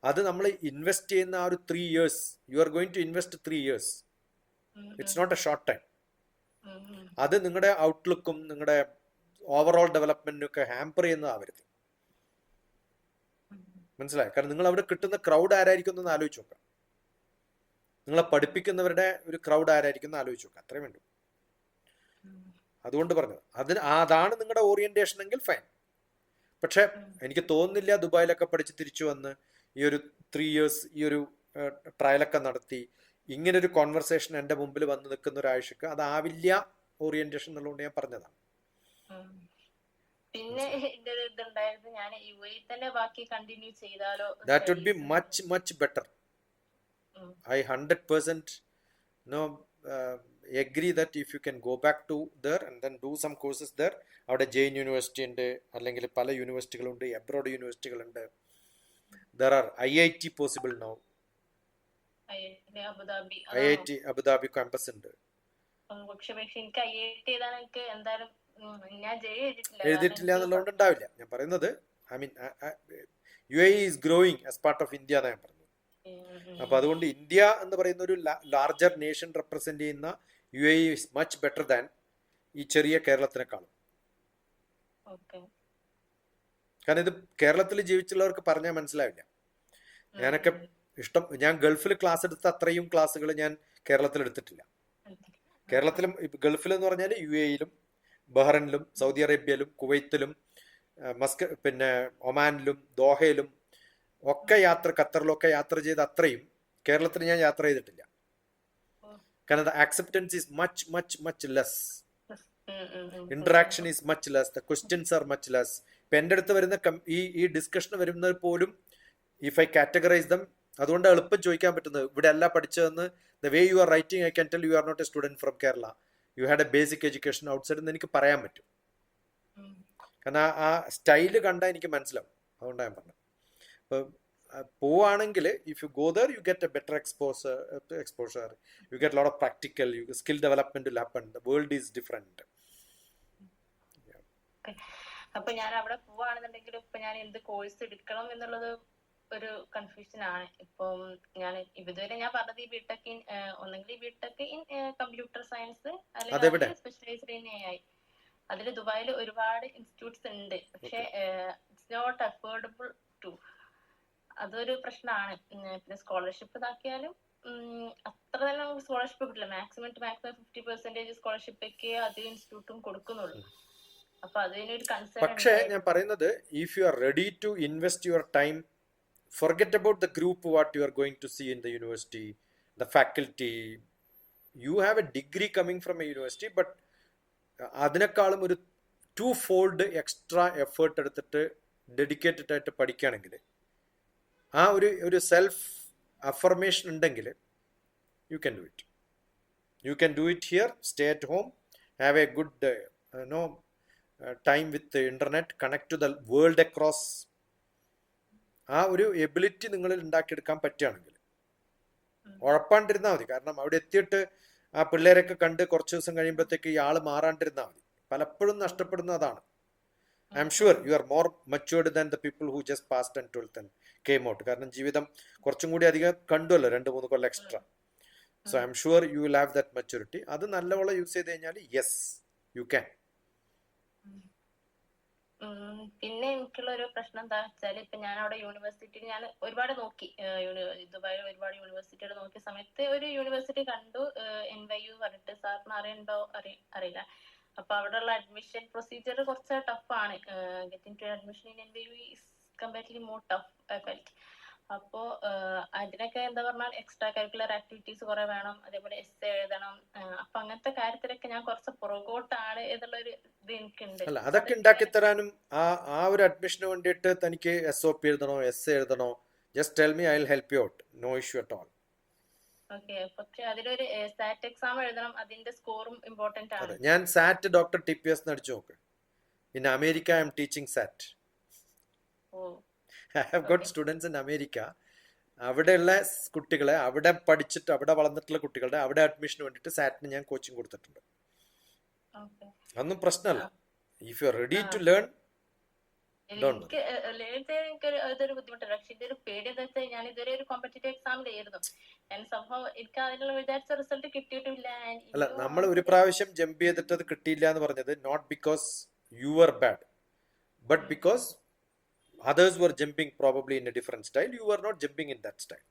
അത് നമ്മൾ ഇൻവെസ്റ്റ് ചെയ്യുന്ന ആ ഒരു 3 years, you are going to invest 3 years. It's not a short time. അത് നിങ്ങളുടെ ഔട്ട്ലുക്കും നിങ്ങളുടെ ഓവറോൾ ഡെവലപ്മെന്റിനും ഒക്കെ hamper ചെയ്യുന്നതാവരുത്. മനസ്സിലായോ? കാരണം നിങ്ങൾ അവിടെ കിട്ടുന്ന ക്രൗഡ് ആരായിരിക്കും എന്ന് ആലോചിച്ച് നോക്കാം. നിങ്ങളെ പഠിപ്പിക്കുന്നവരുടെ ഒരു ക്രൗഡ് ആരായിരിക്കും എന്ന് ആലോചിച്ച് നോക്കാം. അത്രയും വേണ്ടു. അതുകൊണ്ട് പറഞ്ഞത് അതാണ് നിങ്ങളുടെ ഓറിയന്റേഷൻ എങ്കിൽ ഫൈൻ. പക്ഷെ എനിക്ക് തോന്നുന്നില്ല ദുബായിലൊക്കെ പഠിച്ച് തിരിച്ചു വന്ന് ഈ ഒരു 3 years ഈ ഒരു ട്രയലൊക്കെ നടത്തി ഇങ്ങനൊരു കോൺവെർസേഷൻ എൻ്റെ മുമ്പിൽ വന്ന് നിൽക്കുന്ന ഒരാഴ്ചക്ക് അതാവില്ല ഓറിയന്റേഷൻ എന്നുള്ളതുകൊണ്ട് ഞാൻ പറഞ്ഞതാണ്. പിന്നെ ഇതുണ്ടായിരുന്നു, ഞാൻ യുഎഇ തന്നെ ബാക്കി കണ്ടിന്യൂ ചെയ്താലോ? That would be much better. I 100% agree that if you can go back to there and then do some courses there. അവിടെ ജെയിൻ യൂണിവേഴ്സിറ്റി ഉണ്ട്, അല്ലെങ്കിൽ പല യൂണിവേഴ്സിറ്റികളുണ്ട്, എബ്രോഡ് യൂണിവേഴ്സിറ്റികളുണ്ട്. There are IIT possible now. IIT Abu Dhabi campus ഉണ്ട്. പക്ഷെ എനിക്ക് IIT എഴുതാൻ എനിക്ക് എന്തായാലും ഞാൻ എഴുതിയിട്ടില്ല എന്നുള്ളതുകൊണ്ട് ഉണ്ടാവില്ല. ഞാൻ പറയുന്നത് UAE is growing as part of India എന്നാണ് ഞാൻ പറഞ്ഞത്. അപ്പൊ അതുകൊണ്ട് ഇന്ത്യ എന്ന് പറയുന്ന ഒരു ലാർജർ നേഷൻ റെപ്രസെന്റ് ചെയ്യുന്ന UAE is much better than ഈ ചെറിയ കേരളത്തിനെക്കാളും. കാരണം ഇത് കേരളത്തിൽ ജീവിച്ചുള്ളവർക്ക് പറഞ്ഞാൽ മനസ്സിലാവില്ല. ഞാൻ ഗൾഫിൽ ക്ലാസ് എടുത്ത അത്രയും ക്ലാസ്സുകൾ ഞാൻ കേരളത്തിൽ എടുത്തിട്ടില്ല. കേരളത്തിലും ഗൾഫിൽ എന്ന് പറഞ്ഞാൽ UAE-യിലും ബഹ്റൈനിലും സൗദി അറേബ്യയിലും കുവൈത്തിലും പിന്നെ ഒമാനിലും ദോഹയിലും ഒക്കെ ഖത്തറിലൊക്കെ യാത്ര ചെയ്ത അത്രയും കേരളത്തിൽ ഞാൻ യാത്ര ചെയ്തിട്ടില്ല. കാരണം the acceptance is much less, interaction is much less, the questions are much less. ഇപ്പൊ എൻ്റെ അടുത്ത് വരുന്ന ഈ ഡിസ്കഷൻ വരുന്നത് പോലും ഇഫ് ഐ കാറ്റഗറൈസ് ദം, അതുകൊണ്ട് എളുപ്പം ചോദിക്കാൻ പറ്റുന്നത് ഇവിടെ അല്ല പഠിച്ചതെന്ന്. The way you are writing I can tell you are not a student from Kerala, you had a basic education outside എന്ന് എനിക്ക് പറയാൻ പറ്റും. കാരണം ആ സ്റ്റൈല് കണ്ടാൽ എനിക്ക് മനസ്സിലാവും. അതുകൊണ്ടാണ് ഞാൻ പറഞ്ഞത്. അപ്പൊ പോവാണെങ്കിൽ if you go there you get A better exposure, you get lot of practical, skill development will happen. The world is different. അപ്പൊ ഞാൻ അവിടെ പോവാണെന്നുണ്ടെങ്കിൽ ഇപ്പൊ ഞാൻ എന്ത് കോഴ്സ് എടുക്കണം എന്നുള്ളത് ഒരു കൺഫ്യൂഷൻ ആണ്. ഇപ്പം ഞാൻ ഇതുവരെ ഞാൻ പറഞ്ഞത് ഈ ബിടെക് ഒന്നെങ്കിൽ ബിടെക് ഇൻ കമ്പ്യൂട്ടർ സയൻസ് അല്ലെങ്കിൽ സ്പെഷ്യലൈസ്ഡ് ഇൻ AI. അതിൽ ദുബായിൽ ഒരുപാട് ഇൻസ്റ്റിറ്റ്യൂട്ട്സ് ഉണ്ട്. പക്ഷെ ഇറ്റ്സ് നോട്ട് അഫോർഡബിൾ ടു. അതൊരു പ്രശ്നമാണ്. പിന്നെ സ്കോളർഷിപ്പ് ഇതാക്കിയാലും അത്ര തന്നെ നമുക്ക് സ്കോളർഷിപ്പ് കിട്ടില്ല. മാക്സിമം 50% സ്കോളർഷിപ്പ് ഒക്കെ അത് ഇൻസ്റ്റിറ്റ്യൂട്ടും കൊടുക്കുന്നുള്ളൂ. അപ്പൊ അതിനൊരു കൺസേൺ. പക്ഷേ ഞാൻ പറയുന്നത്, if you are ready to invest your time, forget about the group what you are going to see in the university, the faculty. You have a degree coming from a university, but അതിനേക്കാളും ഒരു 2-fold extra effort എടുത്തിട്ട് dedicated ആയിട്ട് പഠിക്കുകയാണെങ്കിൽ, ആ ഒരു self affirmation ഉണ്ടെങ്കിൽ you can do it. You can do it here, stay at home, have a good time with internet, connect to the world across. ആ ഒരു എബിലിറ്റി നിങ്ങളിൽ ഉണ്ടാക്കിയെടുക്കാൻ പറ്റുകയാണെങ്കിൽ ഉഴപ്പാണ്ടിരുന്നാൽ മതി. കാരണം അവിടെ എത്തിയിട്ട് ആ പിള്ളേരൊക്കെ കണ്ട് കുറച്ച് ദിവസം കഴിയുമ്പോഴത്തേക്ക് ഈ ആള് മാറാണ്ടിരുന്നാൽ മതി. പലപ്പോഴും നഷ്ടപ്പെടുന്ന അതാണ്. I'm sure you are more matured than the people who just passed and 12th and came out. കാരണം ജീവിതം കുറച്ചും കൂടി അധികം കണ്ടുവല്ലോ, 2-3 കൊല്ലം extra. So I'm sure you will have that maturity. അത് നല്ലപോലെ യൂസ് ചെയ്ത് കഴിഞ്ഞാൽ യെസ് യു ക്യാൻ. പിന്നെ എനിക്കുള്ള ഒരു പ്രശ്നം എന്താ വെച്ചാൽ, ഇപ്പൊ ഞാൻ അവിടെ യൂണിവേഴ്സിറ്റിയിൽ ഞാൻ ഒരുപാട് നോക്കി, ദുബായിൽ ഒരുപാട് യൂണിവേഴ്സിറ്റികൾ നോക്കിയ സമയത്ത് ഒരു യൂണിവേഴ്സിറ്റി കണ്ടു, NYU പറഞ്ഞിട്ട്. സാറിന് അറിയണ്ടോ അറിയില്ല. അപ്പൊ അവിടെയുള്ള അഡ്മിഷൻ പ്രൊസീജിയർ കുറച്ച് ടഫാണ്. Getting to admission in NYU is comparatively more tough I felt. അപ്പോ അതിനൊക്കെ എന്താ പറഞ്ഞാൽ എക്സ്ട്രാ കരിക്കുലർ ആക്ടിവിറ്റീസ് കുറെ വേണം, അതേപോലെ എസ്സേ എഴുതണം. അപ്പൊ അങ്ങനത്തെ കാര്യത്തിലൊക്കെ ഞാൻ കുറച്ച് പുറകോട്ടാണ് എന്നുള്ളൊരു ഇത് എനിക്കുണ്ട്. അല്ല, അതൊക്കെ ഉണ്ടാക്കി തരാനും ആ ഒരു അഡ്മിഷന് വേണ്ടിയിട്ട് തനിക്ക് SOP എഴുതണോ, എസ്സേ എഴുതണോ, just tell me, I will help you out, no issue at all. Okay, പക്ഷെ അതിലൊരു സാറ്റ് എക്സാം എഴുതണം, അതിന്റെ സ്കോറും ഇമ്പോർട്ടന്റ് ആണ്. ഞാൻ സാറ്റ് ഡോക്ടർ TPS അടിച്ചു നോക്ക്. In America I am teaching SAT. I have got students in America. അവിടെയുള്ള കുട്ടികളെ, അവിടെ പഠിച്ചിട്ട് അവിടെ വളർന്നിട്ടുള്ള കുട്ടികളുടെ അവിടെ അഡ്മിഷന് വേണ്ടിയിട്ട് സാറ്റിന് ഞാൻ കോച്ചിങ് കൊടുത്തിട്ടുണ്ട്. അതൊന്നും പ്രശ്നമല്ല. If you are ready to learn, എനിക്ക് ഇതൊരു ബുദ്ധിമുട്ടല്ല. പക്ഷെ ഇതൊരു പേടി എന്താ വെച്ചാൽ, ഞാൻ ഇതുവരെ ഒരു കോമ്പറ്റേറ്റീവ് എക്സാമിലായിരുന്നു. ഞാൻ സംഭവം എനിക്ക് അതിനുള്ള വിചാരിച്ച റിസൾട്ട് കിട്ടിയിട്ടില്ല. അല്ല, നമ്മൾ ഒരു പ്രാവശ്യം ജമ്പ് ചെയ്തിട്ട് അത് കിട്ടിയില്ല എന്ന് പറഞ്ഞത് not because you are bad, but because others were jumping probably in a different style. You were not jumping in that style.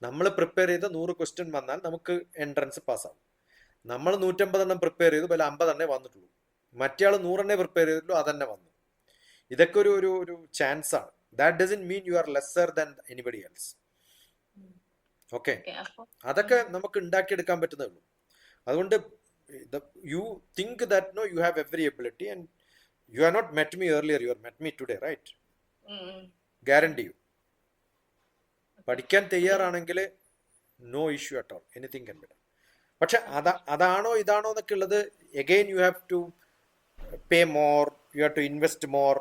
നമ്മൾ പ്രിപ്പയർ ചെയ്ത 100 ക്വസ്റ്റ്യൻ വന്നാൽ നമുക്ക് എൻട്രൻസ് പാസ്സാവും. നമ്മൾ 150 പ്രിപ്പയർ ചെയ്തു, വല്ല 50 വന്നിട്ടുള്ളൂ. മറ്റേ ആൾ 100 പ്രിപ്പയർ ചെയ്തിട്ടുള്ളൂ, അതന്നെ വന്നു. ഇതൊക്കെ ഒരു ചാൻസ് ആണ്. That doesn't mean you are lesser than anybody else. Okay, അതൊക്കെ നമുക്ക് ഉണ്ടാക്കിയെടുക്കാൻ പറ്റുന്നേ ഉള്ളൂ. അതുകൊണ്ട് you think that no you have every ability and you are not met me earlier, you are met me today, right? Guarantee you. പഠിക്കാൻ തയ്യാറാണെങ്കിൽ no issue at all, anything can be done. പക്ഷെ അതാണോ ഇതാണോ എന്നൊക്കെ ഉള്ളത്, again you have to pay more, you have to invest more.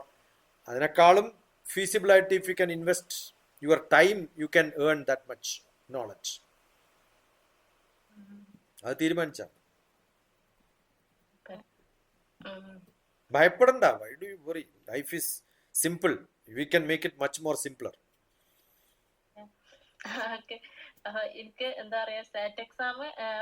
അതിനേക്കാളും feasible ആയിട്ട് if you can invest your time, you can earn that much knowledge. അത് തീരുമാനിച്ചാൽ ഭയപ്പെടണ്ട. Why do you worry? Life is simple. We can make it much more simpler. എനിക്ക് എന്താ പറയാ, സാറ്റ് exam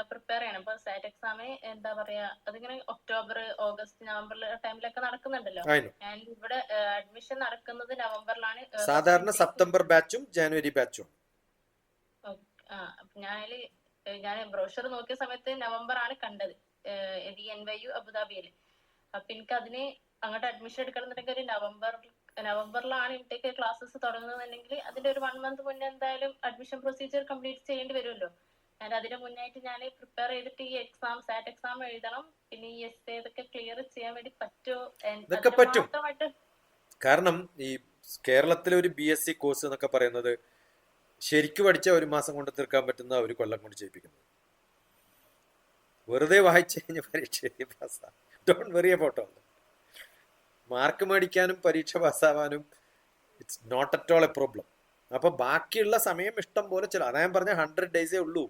prepare ചെയ്യണം. അപ്പൊ സാറ്റ് എക്സാം എന്താ പറയാ, അതിങ്ങനെ ഒക്ടോബർ, ഓഗസ്റ്റ്, നവംബർ ടൈമിലൊക്കെ നടക്കുന്നുണ്ടല്ലോ. ആൻഡ് ഇവിടെ അഡ്മിഷൻ നടക്കുന്നത് നവംബറിലാണ്. സാധാരണ സെപ്റ്റംബർ ബാച്ചും ജനുവരി ബാച്ചും. ഞാൻ ബ്രോഷർ നോക്കിയ സമയത്ത് നവംബർ ആണ് കണ്ടത്, NYU അബുദാബിയില്. അപ്പൊ എനിക്ക് അതിന് അങ്ങോട്ട് അഡ്മിഷൻ എടുക്കണമെന്നുണ്ടെങ്കിൽ ഒരു നവംബറിലാണ് ഇൻടേക്ക് ക്ലാസ്സസ് തുടങ്ങുന്നതെങ്കിൽ അതിന്റെ ഒരു 1 month മുന്നേ എന്തായാലും അഡ്മിഷൻ പ്രൊസീജിയർ കംപ്ലീറ്റ് ചെയ്യേണ്ടി വരുമല്ലോ. ഞാൻ അതിന് മുന്നായിട്ട് ഞാൻ പ്രിപ്പയർ ചെയ്തിട്ട് ഈ എക്സാം, സാറ്റ് എക്സാം എഴുതണം. പിന്നെ ഈ എസ്സേ ഇതൊക്കെ ക്ലിയർ ചെയ്യാൻ വേണ്ടി പറ്റുമോ? ഇതൊക്കെ പറ്റും. കാരണം ഈ കേരളത്തിലെ ഒരു BSc കോഴ്സ് എന്നൊക്കെ പറയുന്നത് ശരിക്കും പഠിച്ച 1 മാസം കൊണ്ട് തീർക്കാൻ പറ്റുന്ന 1 കൊല്ലം കൊണ്ട് ചെയ്യിപ്പിക്കുന്നത്. വെറുതെ വായിച്ചു കഴിഞ്ഞ പരീക്ഷ പാസ്സാ. Don't worry about all. Mark മേടിക്കാനും പരീക്ഷ പാസ്സാവാനും it's not at all a problem. അപ്പൊ ബാക്കിയുള്ള സമയം ഇഷ്ടം പോലെ അതാ ഞാൻ പറഞ്ഞ 100 days ഉള്ളൂ.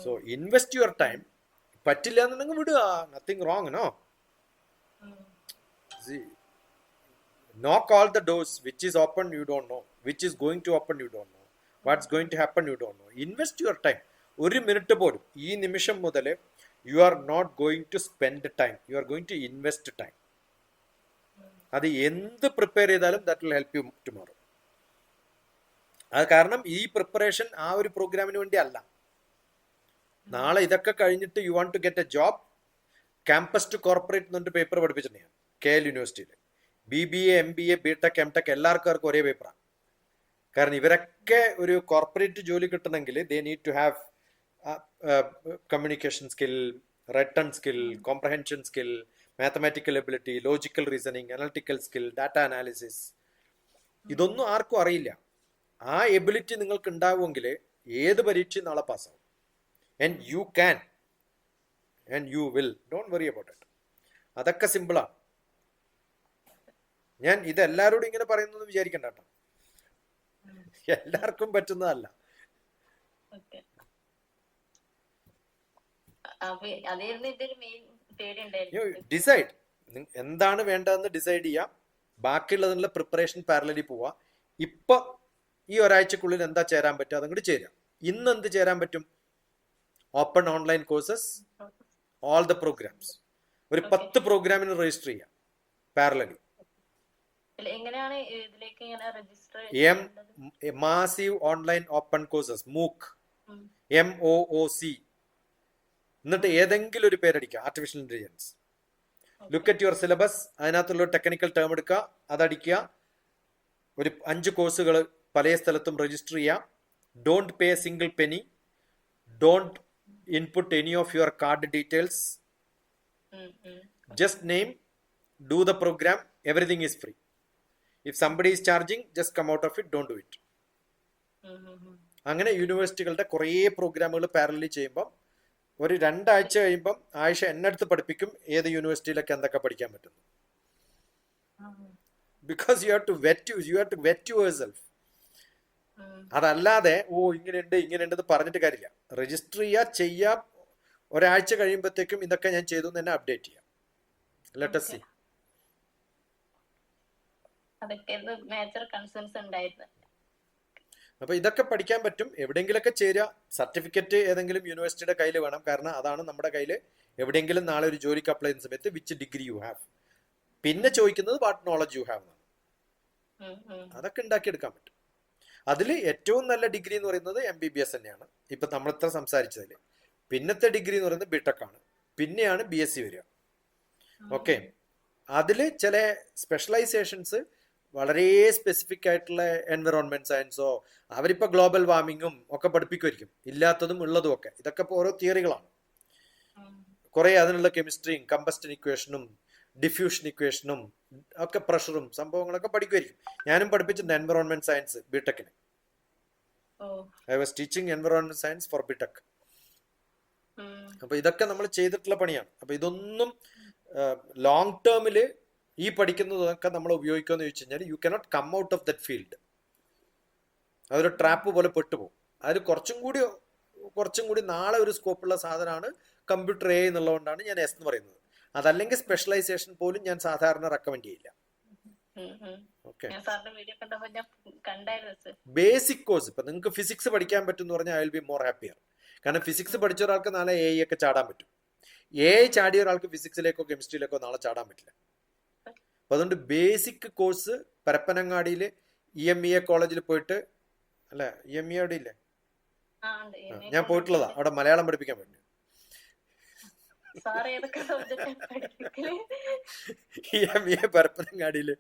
So invest your time. പറ്റില്ല എന്നുണ്ടെങ്കിൽ വിടുക, nothing wrong. knock all the doors. Which is open you don't know, which is going to open you don't know, what's going to happen you don't know. Invest your time. 1 minute പോലും ഈ നിമിഷം മുതൽ you are not going to spend time, you are going to invest time. അത് എന്ത് prepare ചെയ്താലും that will help you tomorrow. അത് കാരണം ഈ പ്രിപ്പറേഷൻ ആ ഒരു പ്രോഗ്രാമിന് വേണ്ടി അല്ല. നാളെ ഇതൊക്കെ കഴിഞ്ഞിട്ട് you want to get a job, campus to corporate എന്നൊരു പേപ്പർ പഠിപ്പിച്ചിട്ടുണ്ട് ഞാൻ KL യൂണിവേഴ്സിറ്റിയിൽ. BBA MBA BTech MTech എല്ലാവർക്കും ഒരേ പേപ്പറാണ്. കാരണം ഇവരൊക്കെ ഒരു കോർപ്പറേറ്റ് ജോലി കിട്ടണമെങ്കിൽ they need to have communication skill, written skill, comprehension skill, mathematical ability, logical reasoning, analytical skill, data analysis. ഇതൊന്നും ആർക്കും അറിയില്ല. ആ എബിലിറ്റി നിങ്ങൾക്ക് ഉണ്ടാവുമെങ്കിൽ ഏത് പരീക്ഷയും നാളെ പാസ്സാവും. And you can and you will, don't worry about it. അതൊക്കെ സിമ്പിളാണ്. ഞാൻ ഇത് എല്ലാവരോടും ഇങ്ങനെ പറയുന്നു വിചാരിക്കണ്ട കേട്ടോ, എല്ലാവർക്കും പറ്റുന്നതല്ല. ഡിസൈഡ്, എന്താണ് വേണ്ടതെന്ന് ഡിസൈഡ് ചെയ്യാം. ബാക്കിയുള്ളതിനുള്ള പ്രിപ്പറേഷൻ പാരലലി പോവാ. ഇപ്പൊ ഈ ഒരാഴ്ചക്കുള്ളിൽ എന്താ ചേരാൻ പറ്റുക അതങ്ങോട്ട് ചേരാം. ഇന്ന് എന്ത് ചേരാൻ പറ്റും? Open online courses, all the programs. ഒരു 10 പ്രോഗ്രാമിന് രജിസ്റ്റർ ചെയ്യാം parallelly. Massive online open courses, MOOC, MOOC. എന്നിട്ട് ഏതെങ്കിലും ഒരു പേരടിക്കുക, artificial intelligence. Look at your syllabus, അതിനകത്തുള്ള ടെക്നിക്കൽ ടേം എടുക്കുക, അതടിക്കുക. ഒരു 5 കോഴ്സുകൾ പല സ്ഥലത്തും രജിസ്റ്റർ ചെയ്യാം. Don't pay a single penny, don't input any of your card details, just name, do the program, everything is free. If somebody is charging, just come out of it, don't do it. അങ്ങനെ യൂണിവേഴ്സിറ്റികളുടെ കുറേ പ്രോഗ്രാമുകൾ parallelly ചെയ്യുമ്പം ഒരു 2 ആഴ്ച കഴിയുമ്പം ആയിഷ എന്നെ അടുത്ത് പഠിപ്പിക്കും ഏത് യൂണിവേഴ്സിറ്റിയിലൊക്കെ എന്തൊക്കെ പഠിക്കാൻ പറ്റും. Because you have to vet your self. അതല്ലാതെ ഇങ്ങനെയുണ്ട് പറഞ്ഞിട്ട് കാര്യമില്ല. രജിസ്റ്റർ ചെയ്യുക. ഒരാഴ്ച കഴിയുമ്പോഴത്തേക്കും ഇതൊക്കെ ഞാൻ ചെയ്തു എന്ന് തന്നെ അപ്ഡേറ്റ് ചെയ്യാം. Let us see. അപ്പൊ ഇതൊക്കെ പഠിക്കാൻ പറ്റും. എവിടെയെങ്കിലൊക്കെ ചേരുക. സർട്ടിഫിക്കറ്റ് ഏതെങ്കിലും യൂണിവേഴ്സിറ്റിയുടെ കയ്യിൽ വേണം. കാരണം അതാണ് നമ്മുടെ കയ്യിൽ എവിടെയെങ്കിലും നാളെ ഒരു ജോലിക്ക് അപ്ലൈ ചെയ്യുന്ന സമയത്ത് വിച്ച് ഡിഗ്രി യു ഹാവ്. പിന്നെ ചോദിക്കുന്നത് വാട്ട് നോളജ് യു ഹാവ് എന്നാണ്. അതൊക്കെ ഉണ്ടാക്കിയെടുക്കാൻ പറ്റും. അതിൽ ഏറ്റവും നല്ല ഡിഗ്രി എന്ന് പറയുന്നത് MBBS തന്നെയാണ് ഇപ്പൊ നമ്മളിത്ര സംസാരിച്ചതിൽ. പിന്നത്തെ ഡിഗ്രി എന്ന് പറയുന്നത് BTech ആണ്. പിന്നെയാണ് BSc വരിക. ഓക്കെ, അതിൽ ചില സ്പെഷ്യലൈസേഷൻസ് വളരെ സ്പെസിഫിക് ആയിട്ടുള്ള എൻവിറോൺമെന്റ് സയൻസോ, അവരിപ്പോ ഗ്ലോബൽ വാർമിങ്ങും ഒക്കെ പഠിപ്പിക്കുമായിരിക്കും, ഇല്ലാത്തതും ഉള്ളതും ഒക്കെ. ഇതൊക്കെ ഇപ്പോൾ ഓരോ തിയറികളാണ്. കുറെ അതിനുള്ള കെമിസ്ട്രിയും കമ്പസ്റ്റൻ ഇക്വേഷനും ഡിഫ്യൂഷൻ ഇക്വേഷനും ഒക്കെ പ്രഷറും സംഭവങ്ങളൊക്കെ പഠിക്കുമായിരിക്കും. ഞാനും പഠിപ്പിച്ചിട്ടുണ്ട് എൻവിറോൺമെന്റ് സയൻസ് BTechന്. I was teaching environment science for BTech. അപ്പൊ ഇതൊക്കെ നമ്മൾ ചെയ്തിട്ടുള്ള പണിയാണ്. അപ്പൊ ഇതൊന്നും ലോങ് ടേമില് ഈ പഠിക്കുന്നതൊക്കെ നമ്മൾ ഉപയോഗിക്കുമെന്ന് ചോദിച്ചു കഴിഞ്ഞാൽ you cannot come out of that field. അതൊരു ട്രാപ്പ് പോലെ പെട്ടുപോകും. അതിൽ കുറച്ചും കൂടി നാളെ ഒരു സ്കോപ്പുള്ള സാധനമാണ് കമ്പ്യൂട്ടർ AI എന്നുള്ളതുകൊണ്ടാണ് ഞാൻ എന്ന് പറയുന്നത്. അതല്ലെങ്കിൽ സ്പെഷ്യലൈസേഷൻ പോലും ഞാൻ സാധാരണ റെക്കമെൻഡ് ചെയ്യില്ല. ഓക്കെ, ബേസിക് കോഴ്സ് ഇപ്പൊ നിങ്ങൾക്ക് ഫിസിക്സ് പഠിക്കാൻ പറ്റും എന്ന് പറഞ്ഞാൽ I will be more happier. കാരണം ഫിസിക്സ് പഠിച്ച ഒരാൾക്ക് നാളെ AI ഒക്കെ ചാടാൻ പറ്റും. AI ചാടിയ ഒരാൾക്ക് ഫിസിക്സിലേക്കോ കെമിസ്ട്രിയിലേക്കോ നാളെ ചാടാൻ പറ്റില്ല. അപ്പൊ അതുകൊണ്ട് ബേസിക് കോഴ്സ് പരപ്പനങ്ങാടിയിൽ EMEA കോളേജിൽ പോയിട്ട്, അല്ലെ EMEA അവിടെ ഇല്ലേ? ഞാൻ പോയിട്ടുള്ളതാ. അവിടെ മലയാളം പഠിപ്പിക്കാൻ പറ്റും. EMEA പരപ്പനങ്ങാടിയില്